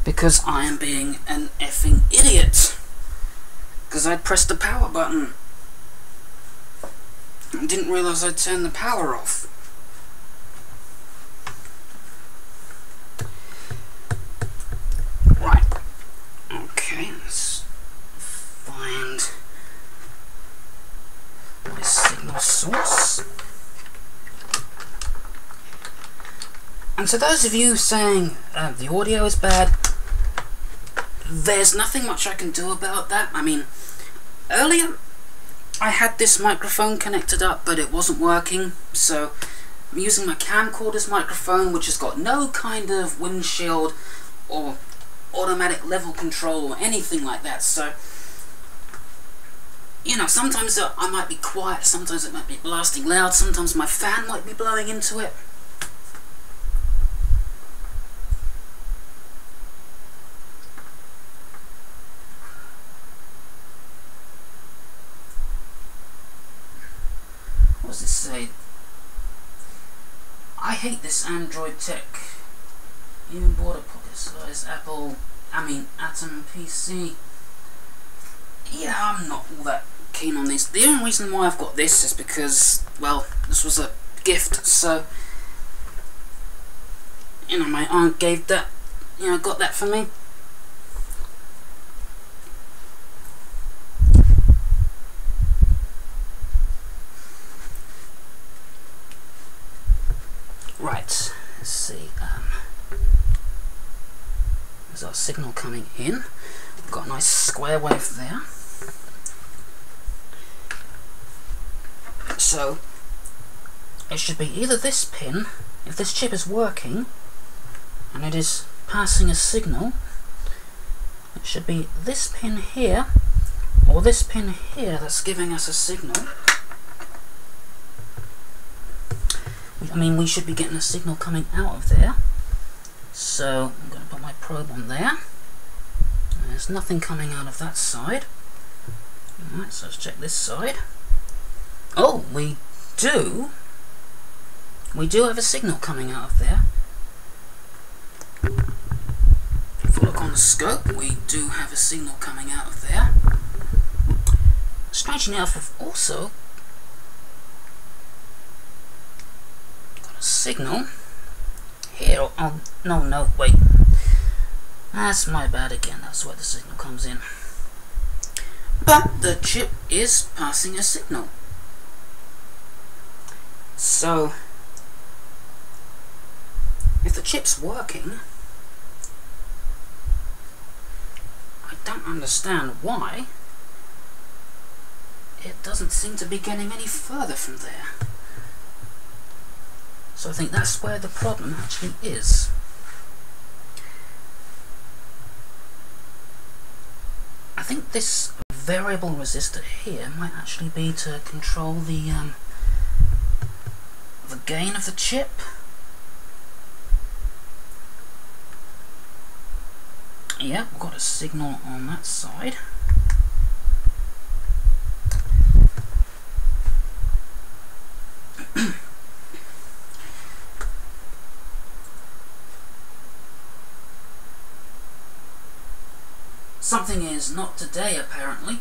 Because I am being an effing idiot. Because I pressed the power button. I didn't realise I'd turned the power off. Right. Okay, let's find my signal source. And to those of you saying the audio is bad, there's nothing much I can do about that. Earlier I had this microphone connected up, but it wasn't working, so I'm using my camcorder's microphone, which has got no kind of windshield or automatic level control or anything like that. So, sometimes I might be quiet, sometimes it might be blasting loud, sometimes my fan might be blowing into it. What does it say? I hate this Android tech. Even bought a pocket size Atom PC. Yeah, I'm not all that keen on these. The only reason why I've got this is because, well, this was a gift, so my aunt gave that, got that for me. Right, let's see, there's our signal coming in. We've got a nice square wave there. So, it should be either this pin, if this chip is working, and it is passing a signal, it should be this pin here, or this pin here that's giving us a signal. I mean, we should be getting a signal coming out of there. So I'm going to put my probe on there. There's nothing coming out of that side. Alright, so let's check this side. Oh, we do have a signal coming out of there. If we look on the scope, we do have a signal coming out of there. Strangely enough, we've also got a signal here. Oh, no, wait. That's my bad again. That's where the signal comes in. But the chip is passing a signal. So, if the chip's working, I don't understand why it doesn't seem to be getting any further from there. So I think that's where the problem actually is. I think this variable resistor here might actually be to control the gain of the chip. Yeah, we've got a signal on that side. Something is not today, apparently.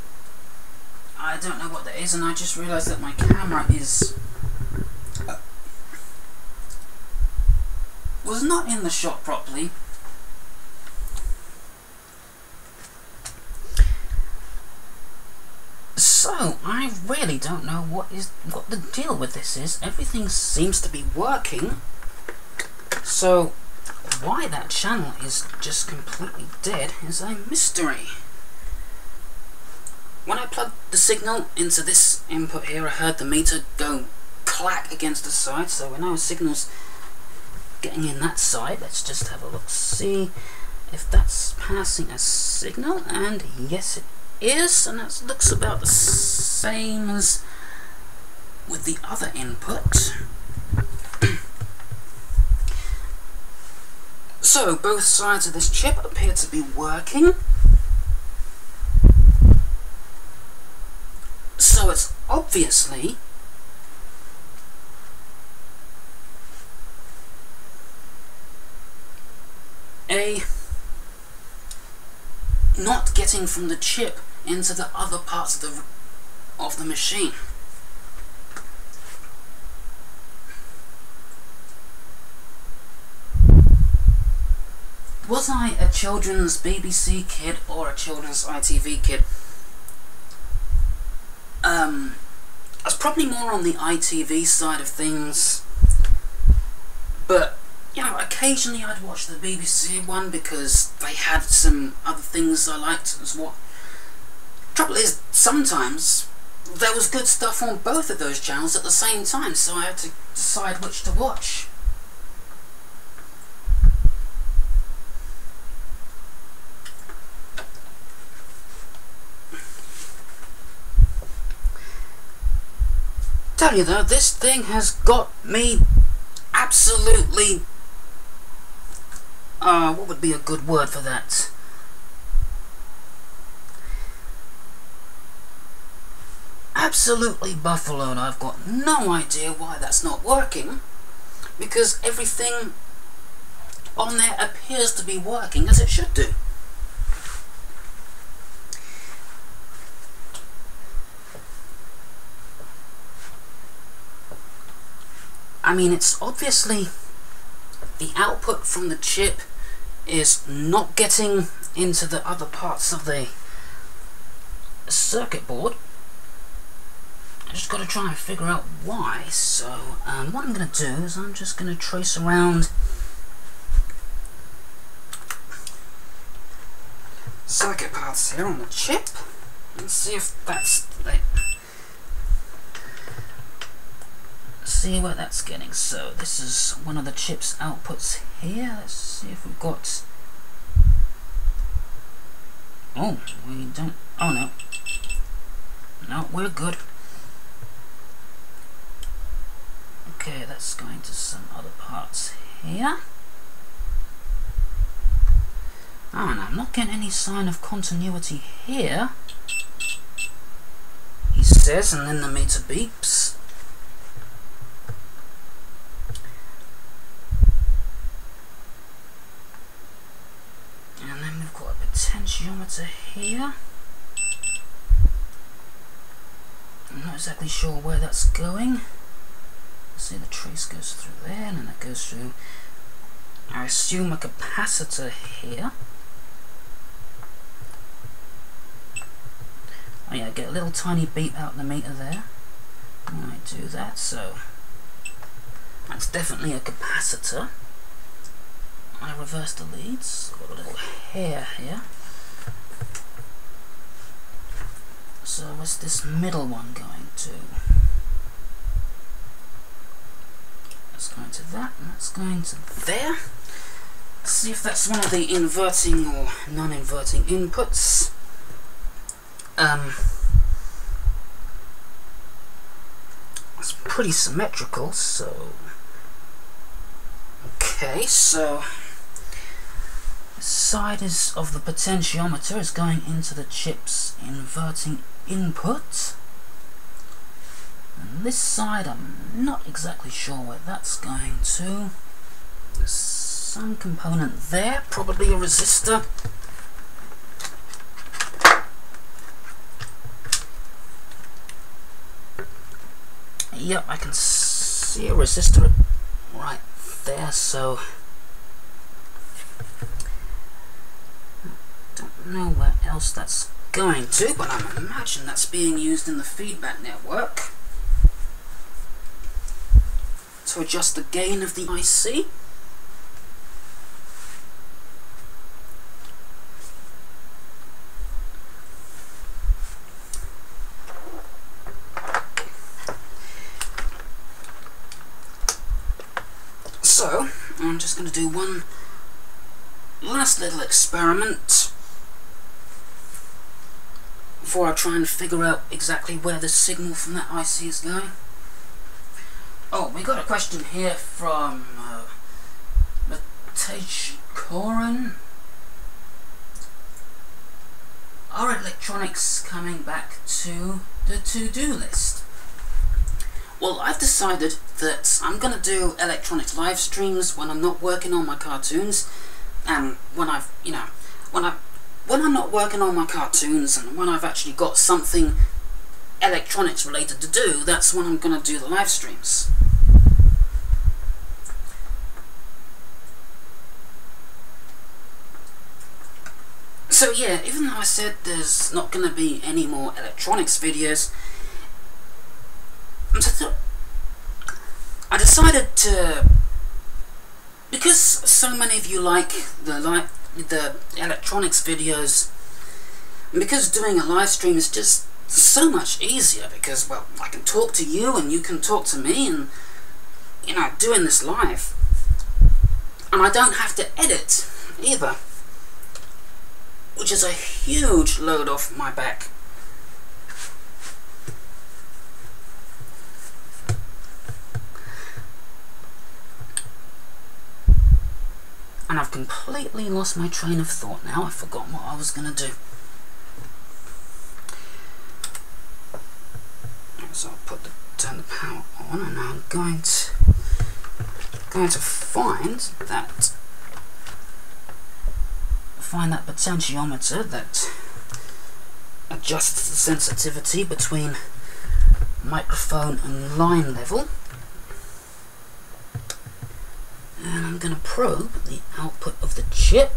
I don't know what that is, and I just realised that my camera was not in the shot properly. So I really don't know what the deal with this is. Everything seems to be working. So why that channel is just completely dead is a mystery. When I plugged the signal into this input here, I heard the meter go clack against the side, so we know the signal's getting in that side. Let's just have a look, see if that's passing a signal, and yes it is, and that looks about the same as with the other input. So both sides of this chip appear to be working. So it's obviously not getting from the chip into the other parts of the machine. Was I a children's BBC kid or a children's ITV kid? I was probably more on the ITV side of things, but you know, occasionally I'd watch the BBC one because they had some other things I liked as well. Trouble is, sometimes there was good stuff on both of those channels at the same time, so I had to decide which to watch. Tell you though, this thing has got me absolutely, what would be a good word for that? Absolutely buffaloed. I've got no idea why that's not working, because everything on there appears to be working as it should do. I mean, it's obviously the output from the chip is not getting into the other parts of the circuit board. I just got to try and figure out why. So what I'm going to do is I'm just going to trace around circuit parts here on the chip and see if that's see where that's getting. So this is one of the chip's outputs here. Let's see if we've got, oh, we don't, oh no, no, we're good. Okay, that's going to some other parts here. Oh, and I'm not getting any sign of continuity here. He says, and then the meter beeps. And then we've got a potentiometer here. I'm not exactly sure where that's going. See, the trace goes through there, and then it goes through, I assume, a capacitor here. Oh yeah, get a little tiny beep out the meter there. When I do that, so that's definitely a capacitor. I reverse the leads, got a little hair here. So where's this middle one going to? That's going to that, and that's going to there. Let's see if that's one of the inverting or non-inverting inputs. It's pretty symmetrical, so okay, so the side of the potentiometer is going into the chip's inverting input, and this side I'm not exactly sure where that's going to. There's some component there, probably a resistor. Yep, I can see a resistor right there, so I don't know where else that's going to, but I imagine that's being used in the feedback network to adjust the gain of the IC. So, I'm just going to do one last little experiment before I try and figure out exactly where the signal from that IC is going. Oh, we got a question here from Datasheet. Are electronics coming back to the to-do list? Well, I've decided that I'm going to do electronic live streams when I'm not working on my cartoons, and when I'm not working on my cartoons and when I've actually got something electronics related to do, that's when I'm going to do the live streams. So yeah, even though I said there's not going to be any more electronics videos, I decided to, because so many of you like the electronics videos, and because doing a live stream is just so much easier, because, well, I can talk to you and you can talk to me, and, you know, doing this live, and I don't have to edit either, which is a huge load off my back. And I've completely lost my train of thought now. I've forgotten what I was going to do. So I'll turn the power on, and I'm going to find that potentiometer that adjusts the sensitivity between microphone and line level. And I'm going to probe the output of the chip.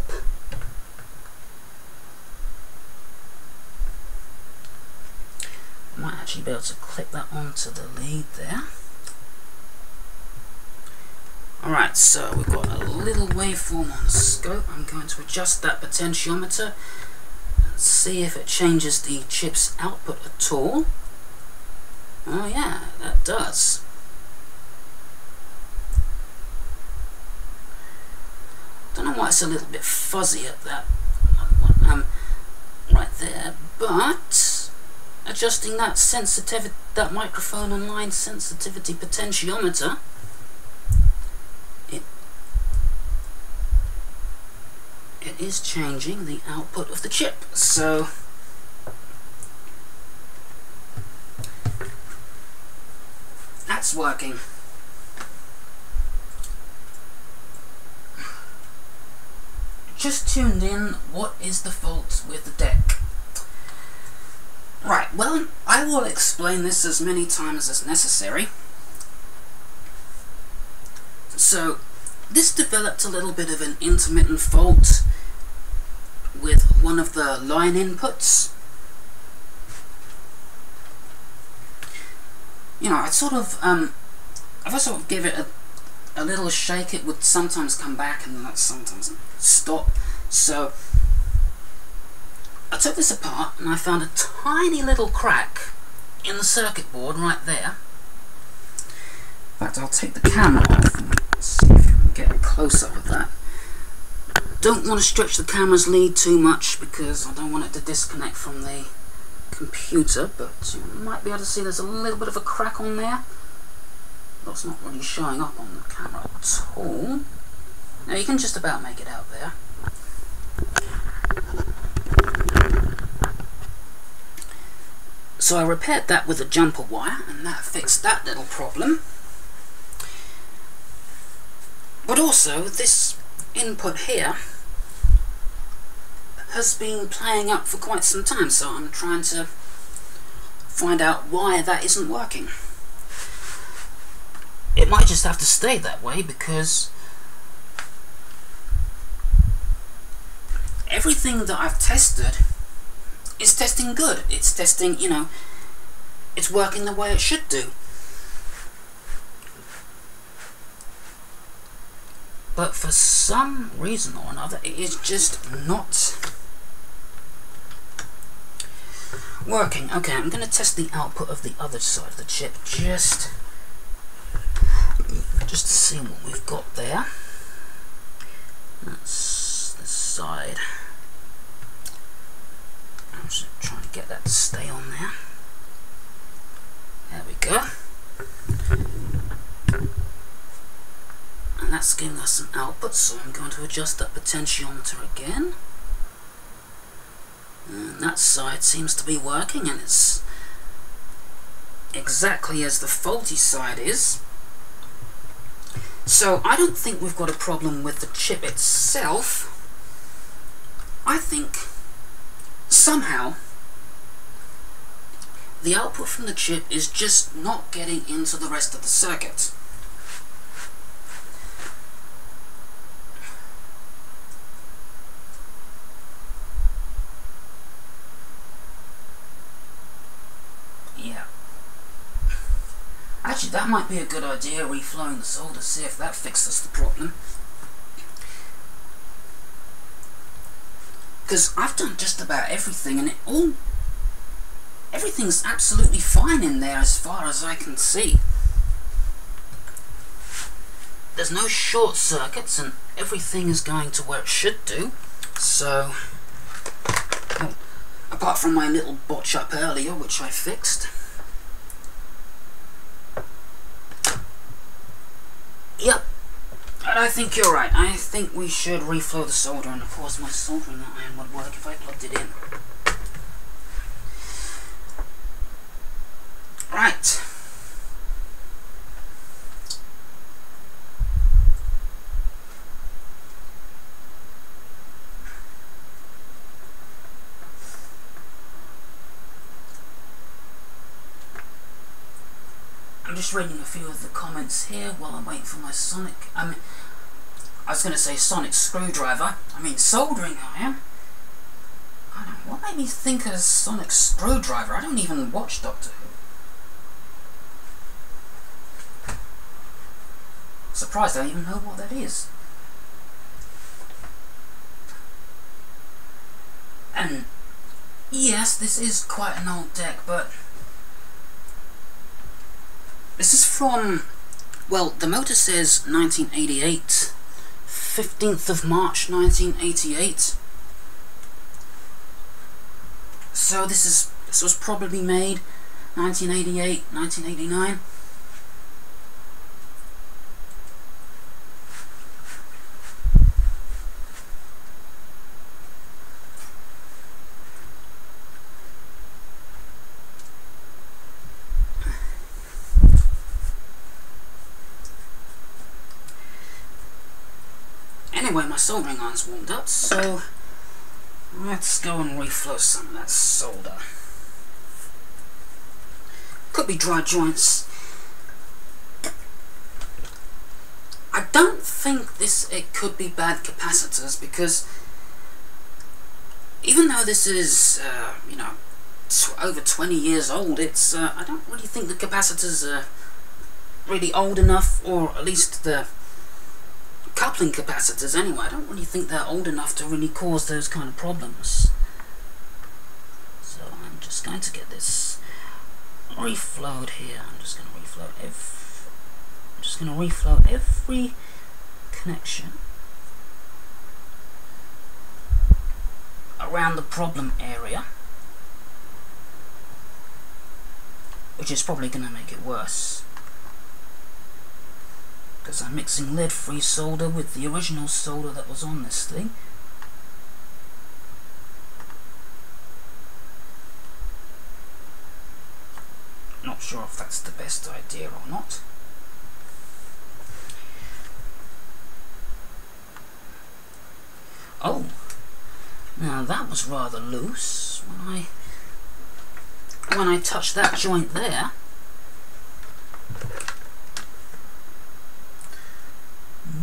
I might actually be able to clip that onto the lead there. Alright, so we've got a little waveform on the scope. I'm going to adjust that potentiometer and see if it changes the chip's output at all. Oh yeah, that does. Don't know why it's a little bit fuzzy at that one, right there, but adjusting that sensitivity, that microphone and line sensitivity potentiometer, it is changing the output of the chip. So that's working. Just tuned in. What is the fault with the deck? Right, well, I will explain this as many times as necessary. So, this developed a little bit of an intermittent fault with one of the line inputs. You know, if I sort of give it a little shake, it would sometimes come back and then sometimes stop. So I took this apart and I found a tiny little crack in the circuit board right there. In fact, I'll take the camera off and see if you can get a close-up of that. Don't want to stretch the camera's lead too much because I don't want it to disconnect from the computer, but you might be able to see there's a little bit of a crack on there. That's not really showing up on the camera at all. Now you can just about make it out there. So I repaired that with a jumper wire, and that fixed that little problem. But also, this input here has been playing up for quite some time, so I'm trying to find out why that isn't working. It might just have to stay that way because everything that I've tested is testing good. It's testing, you know, it's working the way it should do. But for some reason or another, it is just not working. Okay, I'm going to test the output of the other side of the chip just to see what we've got there. That's this side. I'm just trying to get that to stay on there. There we go. And that's giving us an output, so I'm going to adjust that potentiometer again. And that side seems to be working, and it's exactly as the faulty side is. So I don't think we've got a problem with the chip itself. I think somehow the output from the chip is just not getting into the rest of the circuit. Yeah. Actually, that might be a good idea, reflowing the solder, see if that fixes the problem. Because I've done just about everything, and everything's absolutely fine in there as far as I can see. There's no short circuits, and everything is going to where it should do. So, well, apart from my little botch up earlier, which I fixed. Yep, and I think you're right. I think we should reflow the solder, and of course my soldering iron would work if I plugged it in. Right. I'm just reading a few of the comments here while I wait for my sonic... I was going to say sonic screwdriver. I mean soldering iron. I don't know, what made me think of sonic screwdriver? I don't even watch Doctor Who. Surprised I don't even know what that is. And yes, this is quite an old deck, but this is from, well, the motor says 1988, 15th of March 1988. So this was probably made 1988, 1989. Anyway, my soldering iron's warmed up, so let's go and reflow some of that solder. Could be dry joints. I don't think it could be bad capacitors, because even though this is, you know, over 20 years old, it's, I don't really think the capacitors are really old enough, or at least the coupling capacitors anyway, I don't really think they're old enough to really cause those kind of problems. So I'm just going to get this reflowed here. I'm just going to reflow every connection around the problem area, which is probably going to make it worse, because I'm mixing lead-free solder with the original solder that was on this thing. Not sure if that's the best idea or not. Oh, now that was rather loose when I touched that joint there.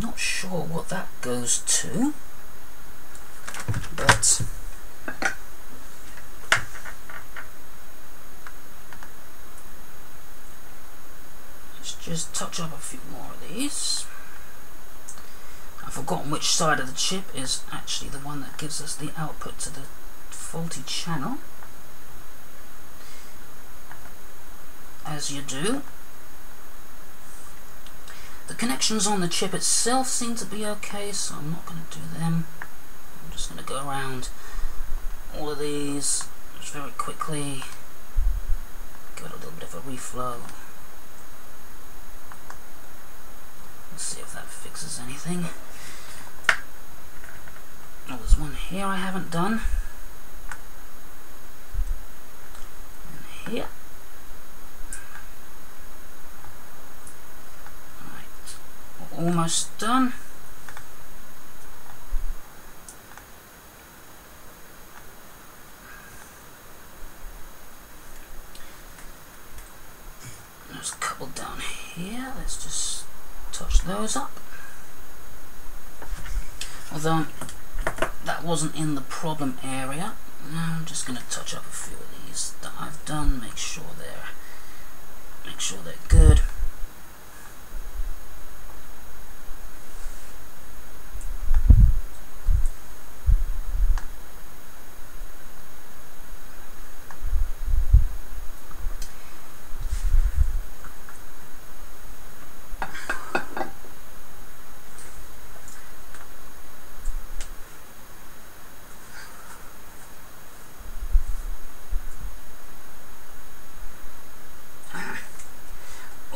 Not sure what that goes to, but let's just touch up a few more of these. I've forgotten which side of the chip is actually the one that gives us the output to the faulty channel, as you do. The connections on the chip itself seem to be okay, so I'm not going to do them. I'm just going to go around all of these just very quickly, give it a little bit of a reflow. Let's see if that fixes anything. Oh, there's one here I haven't done. And here. Almost done. There's a couple down here. Let's just touch those up. Although that wasn't in the problem area, now I'm just going to touch up a few of these that I've done. Make sure they're good.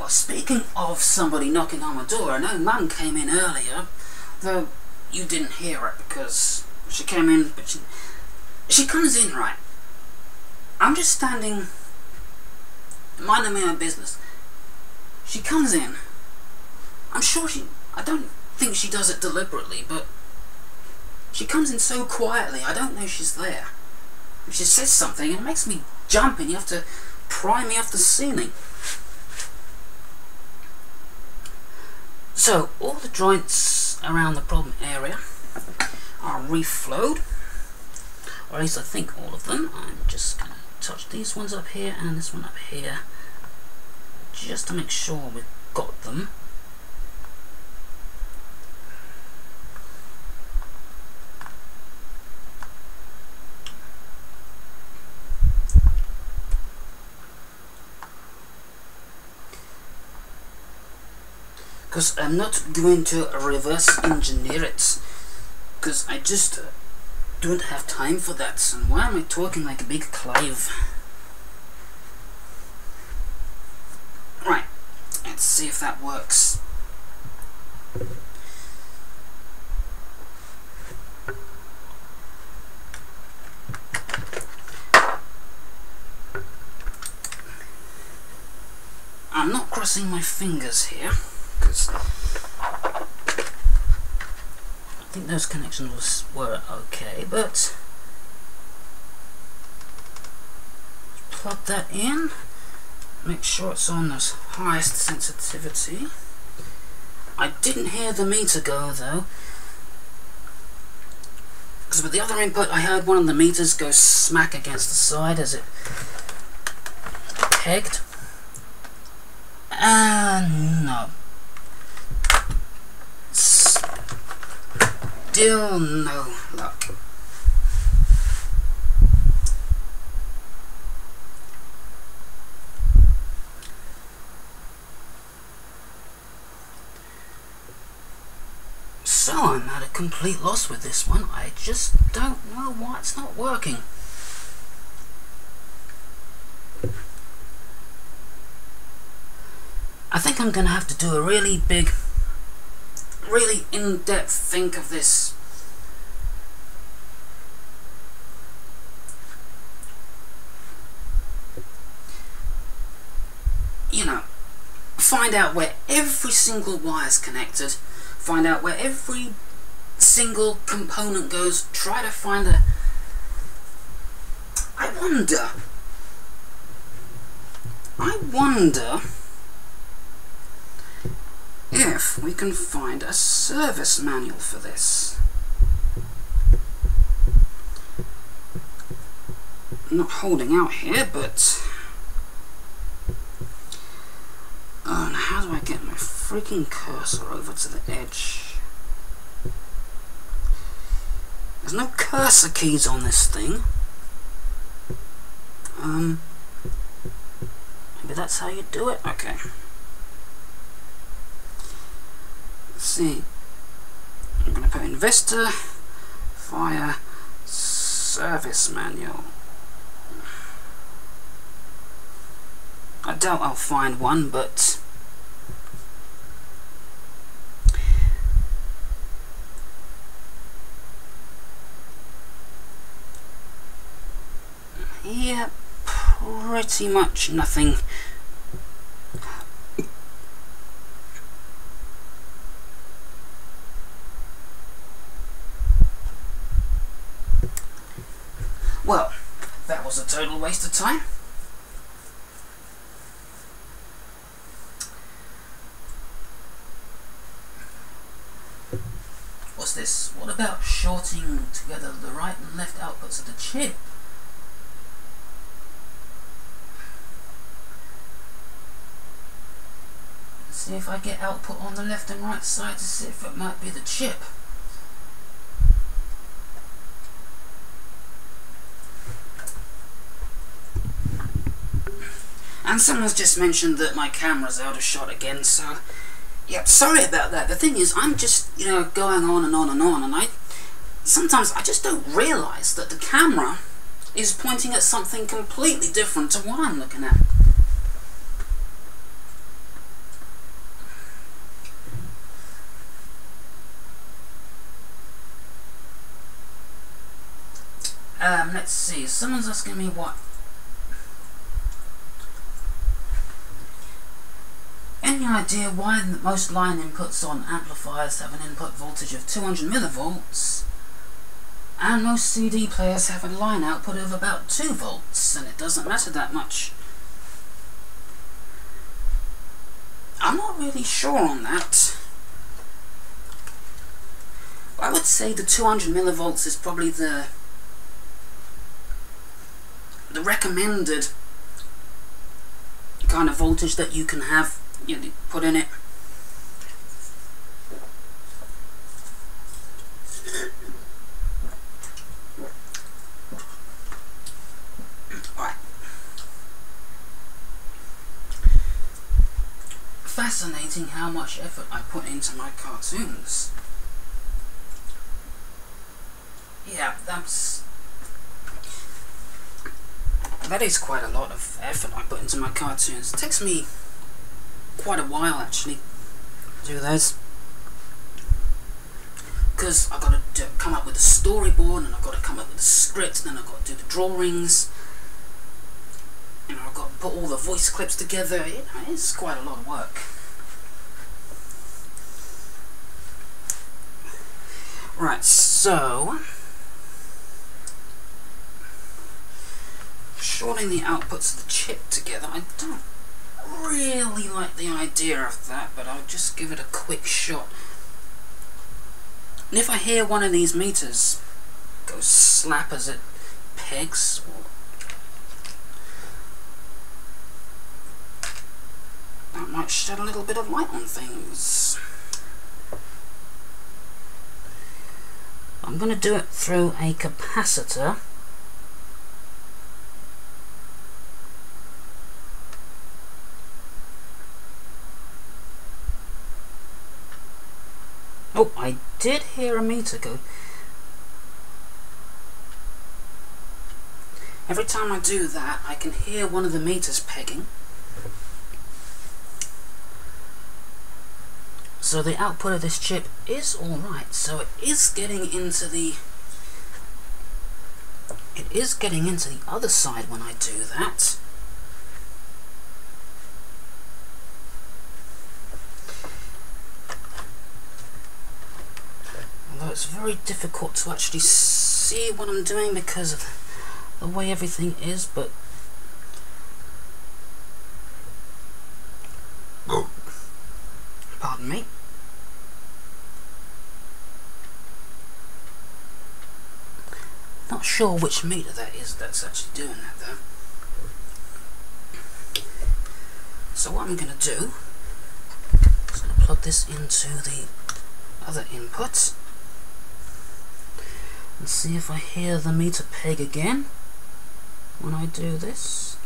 Speaking of somebody knocking on my door, I know Mum came in earlier, though you didn't hear it because she came in, but she comes in, right? I'm just standing, minding my own business. She comes in. I'm sure I don't think she does it deliberately, but she comes in so quietly, I don't know she's there. She says something and it makes me jump and you have to pry me off the ceiling. So, all the joints around the problem area are reflowed, or at least I think all of them. I'm just going to touch these ones up here and this one up here, just to make sure we've got them. Because I'm not going to reverse engineer it, because I just don't have time for that. And why am I talking like a big Clive? Right, let's see if that works. I'm not crossing my fingers here, because think those connections were okay, but plug that in, make sure it's on the highest sensitivity. I didn't hear the meter go though, because with the other input I heard one of the meters go smack against the side as it pegged. And no. Still no luck. So I'm at a complete loss with this one. I just don't know why it's not working. I think I'm going to have to do a really big, really in-depth think of this. You know, find out where every single wire is connected, find out where every single component goes, try to find a... I wonder if we can find a service manual for this. I'm not holding out here, but... Oh, now how do I get my freaking cursor over to the edge? There's no cursor keys on this thing. Maybe that's how you do it? Okay. Let's see. I'm going to put Investor Fire Service Manual. I doubt I'll find one, but yeah, pretty much nothing. Well, that was a total waste of time. What's this? What about shorting together the right and left outputs of the chip? Let's see if I get output on the left and right side to see if it might be the chip. And someone's just mentioned that my camera's out of shot again, so yeah, sorry about that. The thing is, I'm just, you know, going on and on and on, and sometimes I just don't realise that the camera is pointing at something completely different to what I'm looking at. Let's see, someone's asking me what... Any idea why most line inputs on amplifiers have an input voltage of 200 millivolts and most CD players have a line output of about 2 volts and it doesn't matter that much? I'm not really sure on that. I would say the 200 millivolts is probably the recommended kind of voltage that you can have, you know, put in it. Alright. Fascinating how much effort I put into my cartoons. Yeah, that is quite a lot of effort I put into my cartoons. It takes me quite a while actually to do those, because I've got to come up with a storyboard, and I've got to come up with a script, and then I've got to do the drawings, and I've got to put all the voice clips together. You know, it's quite a lot of work. Right, so shorting the outputs of the chip together, I don't really like the idea of that, but I'll just give it a quick shot. And if I hear one of these meters go slap as it pegs, that might shed a little bit of light on things. I'm going to do it through a capacitor. Oh, I did hear a meter go. Every time I do that, I can hear one of the meters pegging. So the output of this chip is alright, so it is getting into the other side when I do that. Although it's very difficult to actually see what I'm doing because of the way everything is, but pardon me. Not sure which meter that is that's actually doing that though. So what I'm going to do is going to plug this into the other input and see if I hear the meter peg again when I do this.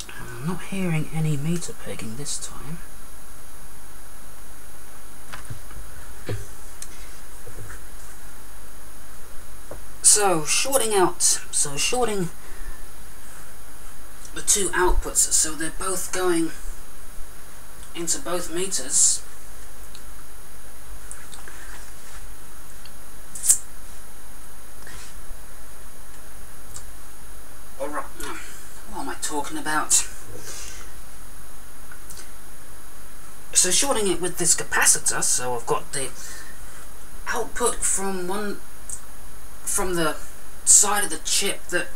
I'm not hearing any meter pegging this time. So shorting the two outputs so they're both going into both meters. Alright, what am I talking about? So shorting it with this capacitor, so I've got the output from the side of the chip that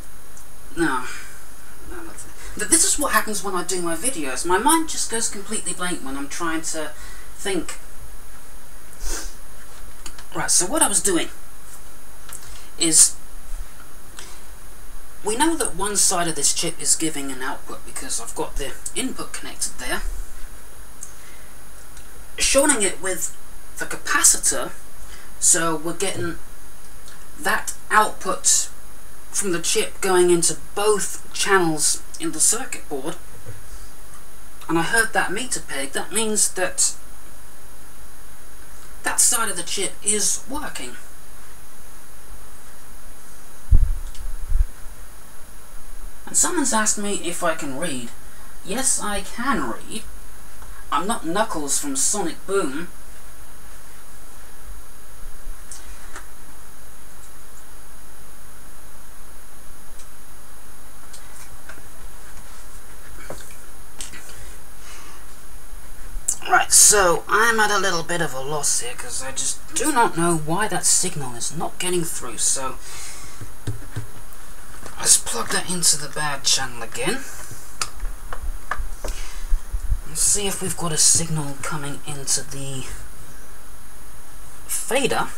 this is what happens when I do my videos. My mind just goes completely blank when I'm trying to think. Right, so what I was doing is, we know that one side of this chip is giving an output because I've got the input connected there. Shorting it with the capacitor, so we're getting that output from the chip going into both channels in the circuit board, and I heard that meter peg. That means that that side of the chip is working. And someone's asked me if I can read. Yes, I can read. I'm not Knuckles from Sonic Boom. Right, so I'm at a little bit of a loss here because I just do not know why that signal is not getting through. So let's plug that into the bad channel again and see if we've got a signal coming into the fader,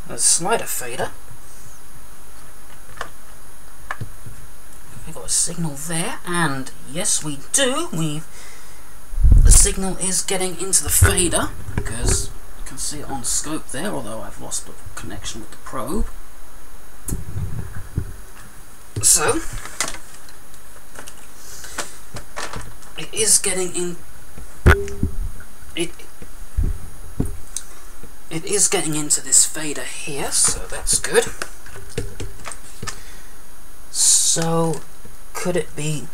the slider fader. We've got a signal there, and yes we do. The signal is getting into the fader because you can see it on scope there, although I've lost the connection with the probe. So it is getting in. It is getting into this fader here, so that's good. So could it be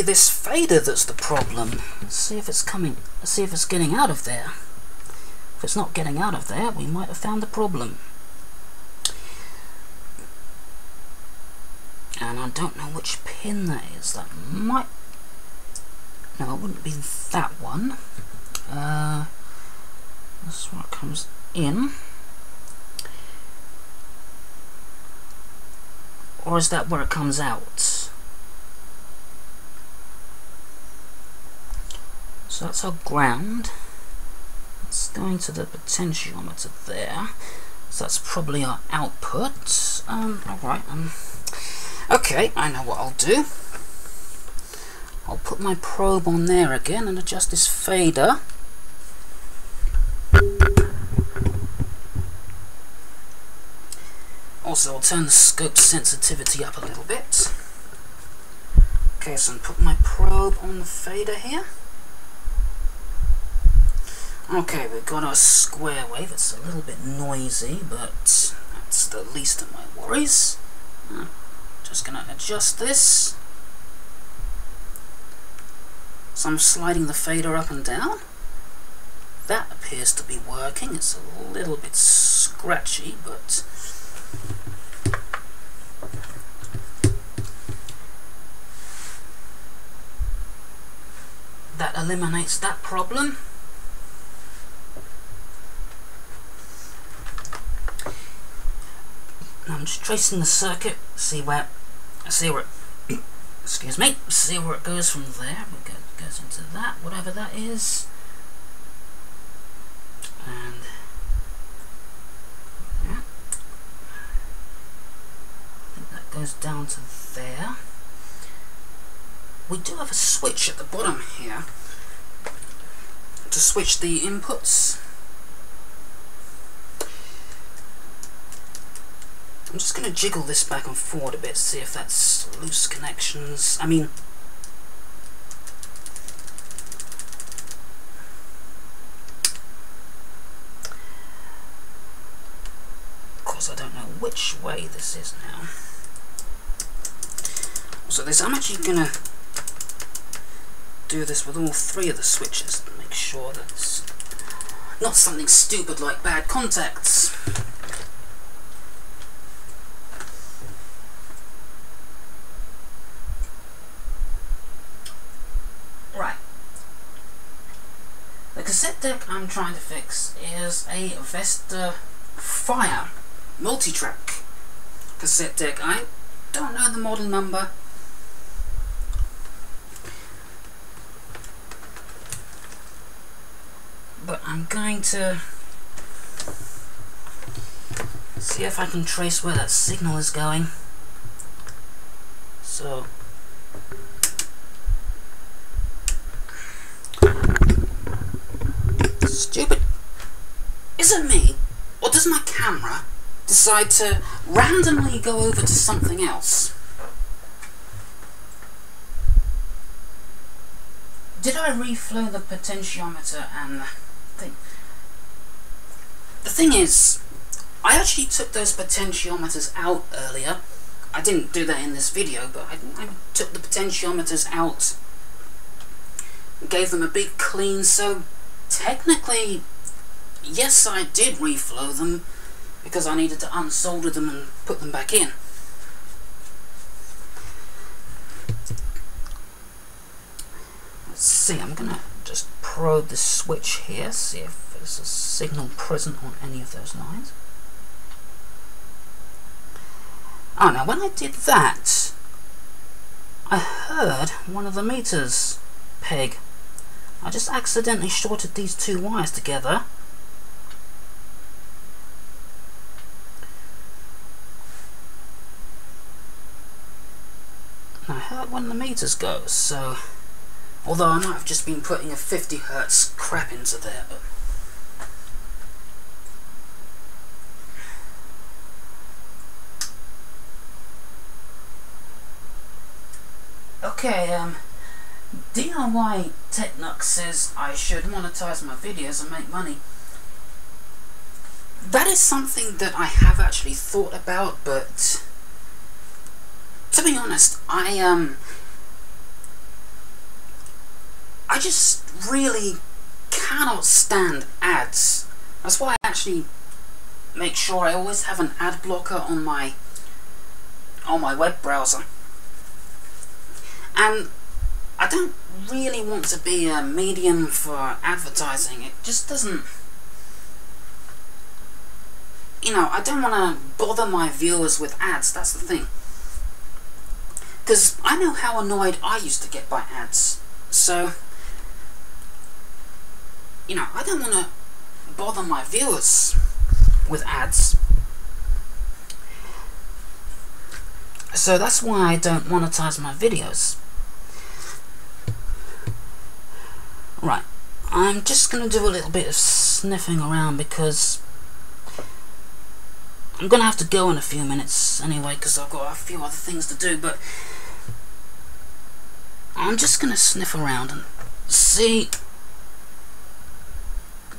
this fader that's the problem? Let's see if it's coming. Let's see if it's getting out of there. If it's not getting out of there, we might have found the problem. and I don't know which pin that is. That might... No, it wouldn't be that one. This is where it comes in. Or is that where it comes out? So that's our ground. It's going to the potentiometer there. So that's probably our output. Alright. Okay, I know what I'll do. I'll put my probe on there again and adjust this fader. Also, I'll turn the scope sensitivity up a little bit. Okay, so I'm putting my probe on the fader here. Okay, we've got our square wave. It's a little bit noisy, but that's the least of my worries. Just gonna adjust this. So I'm sliding the fader up and down. That appears to be working. It's a little bit scratchy, but that eliminates that problem. Now I'm just tracing the circuit, see where excuse me, see where it goes from there. It goes into that, whatever that is, and yeah, I think that goes down to there. We do have a switch at the bottom here to switch the inputs. I'm just going to jiggle this back and forward a bit, see if that's loose connections. I mean, of course I don't know which way this is now. So I'm actually going to do this with all three of the switches to make sure that it's not something stupid like bad contacts. Right. The cassette deck I'm trying to fix is a Vesta Fire Multitrack cassette deck. I don't know the model number. But I'm going to see if I can trace where that signal is going. So stupid. Is it me, or does my camera decide to randomly go over to something else? Did I reflow the potentiometer and the thing? The thing is, I actually took those potentiometers out earlier. I didn't do that in this video, but I took the potentiometers out, gave them a big clean, so technically, yes, I did reflow them because I needed to unsolder them and put them back in. Let's see, I'm gonna just probe the switch here, see if there's a signal present on any of those lines. Oh, now when I did that, I heard one of the meters peg. I just accidentally shorted these two wires together. And I heard one of the meters go, so although I might have just been putting a 50 Hertz crap into there, but okay, DIY Technux says I should monetize my videos and make money. That is something that I have actually thought about, but to be honest, I just really cannot stand ads. That's why I actually make sure I always have an ad blocker on my web browser. And I don't really want to be a medium for advertising. It just doesn't, you know, I don't want to bother my viewers with ads, that's the thing. Because I know how annoyed I used to get by ads. So, you know, I don't want to bother my viewers with ads. So that's why I don't monetize my videos. Right, I'm just going to do a little bit of sniffing around because I'm going to have to go in a few minutes anyway because I've got a few other things to do, but I'm just going to sniff around and see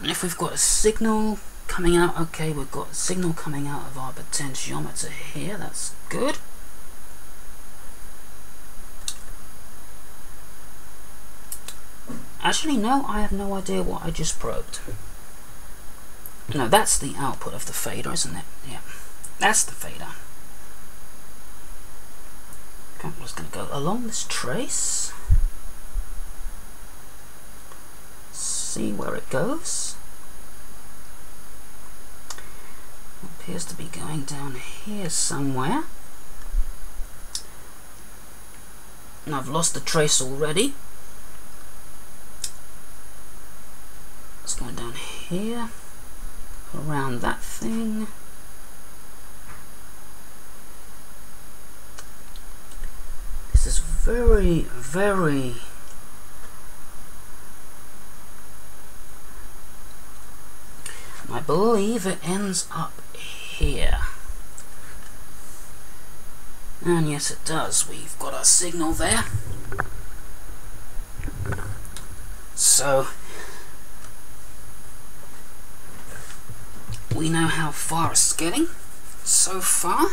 if we've got a signal coming out. Okay, we've got a signal coming out of our potentiometer here, that's good. Actually, no, I have no idea what I just probed. No, that's the output of the fader, isn't it? Yeah, that's the fader. Okay, I'm just going to go along this trace. See where it goes. It appears to be going down here somewhere. And I've lost the trace already. It's going down here, around that thing. This is very, very I believe it ends up here. And yes, it does. We've got our signal there. So we know how far it's getting so far.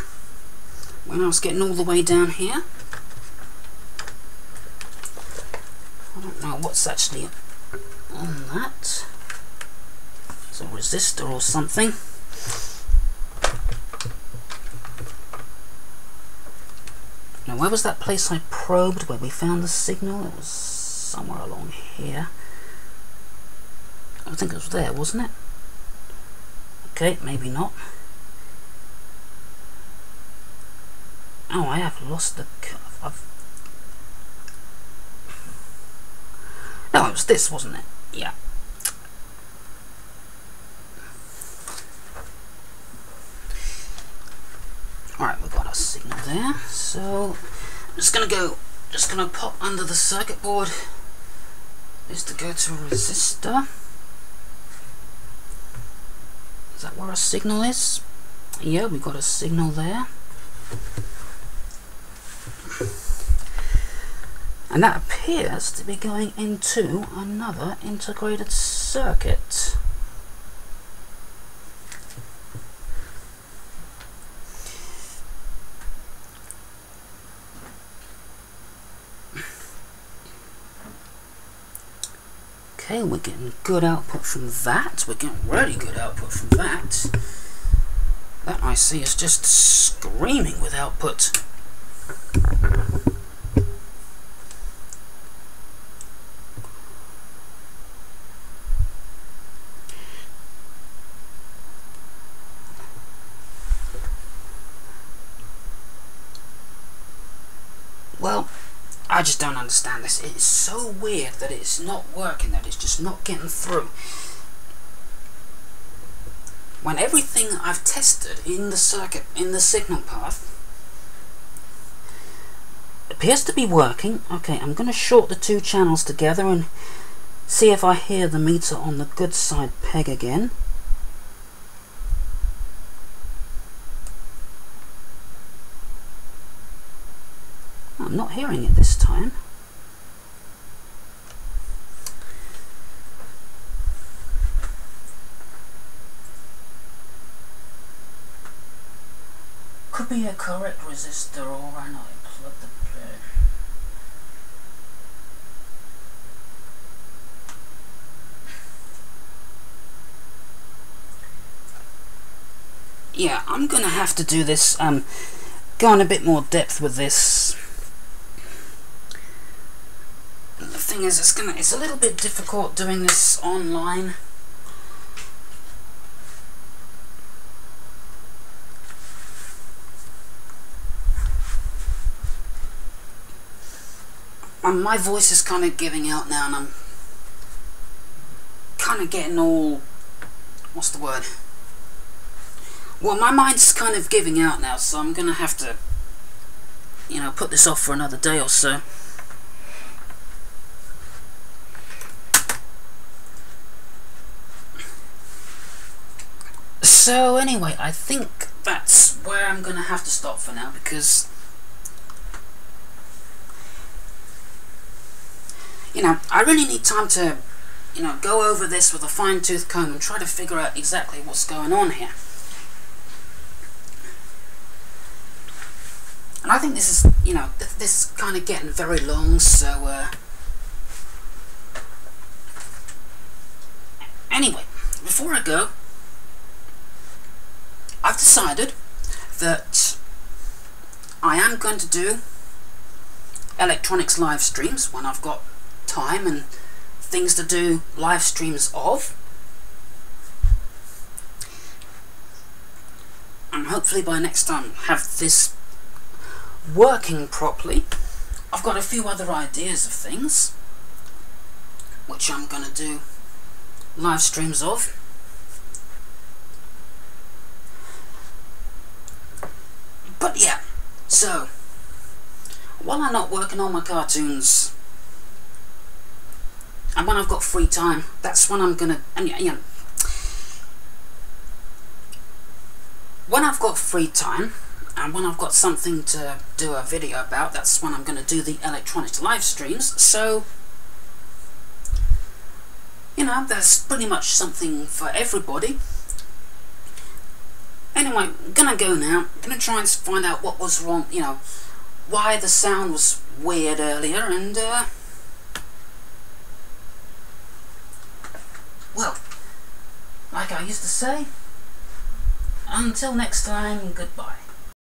We know it's getting all the way down here. I don't know what's actually on that. It's a resistor or something. Now, where was that place I probed where we found the signal? It was somewhere along here. I think it was there, wasn't it? Okay, maybe not. Oh, I have lost the curve. No, it was this, wasn't it? Yeah. Alright, we've got our signal there. So I'm just gonna pop under the circuit board. Is to go to a resistor. Is that where our signal is? Yeah, we've got a signal there. And that appears to be going into another integrated circuit. Okay, we're getting good output from that. We're getting really good output from that. That IC is just screaming with output. Well, I just don't understand this. It's so weird that it's not working, that it's just not getting through. When everything I've tested in the circuit, in the signal path, appears to be working. Okay, I'm going to short the two channels together and see if I hear the meter on the good side peg again. I'm not hearing it this time. Could be a correct resistor, or I know I plugged the plug. Yeah, I'm gonna have to do this, go in a bit more depth with this. thing is, it's a little bit difficult doing this online. And my voice is kind of giving out now, and I'm kind of getting all, what's the word? Well, my mind's kind of giving out now, so I'm going to have to, you know, put this off for another day or so. So anyway, I think that's where I'm going to have to stop for now, because, you know, I really need time to, you know, go over this with a fine-tooth comb and try to figure out exactly what's going on here. And I think this is, you know, this is kind of getting very long, so, anyway, before I go, I've decided that I am going to do electronics live streams when I've got time and things to do live streams of, and hopefully by next time have this working properly. I've got a few other ideas of things which I'm going to do live streams of. But yeah, so while I'm not working on my cartoons, and when I've got free time, that's when I'm gonna, and you know, when I've got free time and when I've got something to do a video about, that's when I'm gonna do the electronics live streams. So, you know, there's pretty much something for everybody. Anyway, I'm gonna go now. I'm gonna try and find out what was wrong, you know, why the sound was weird earlier, and well, like I used to say, until next time, goodbye.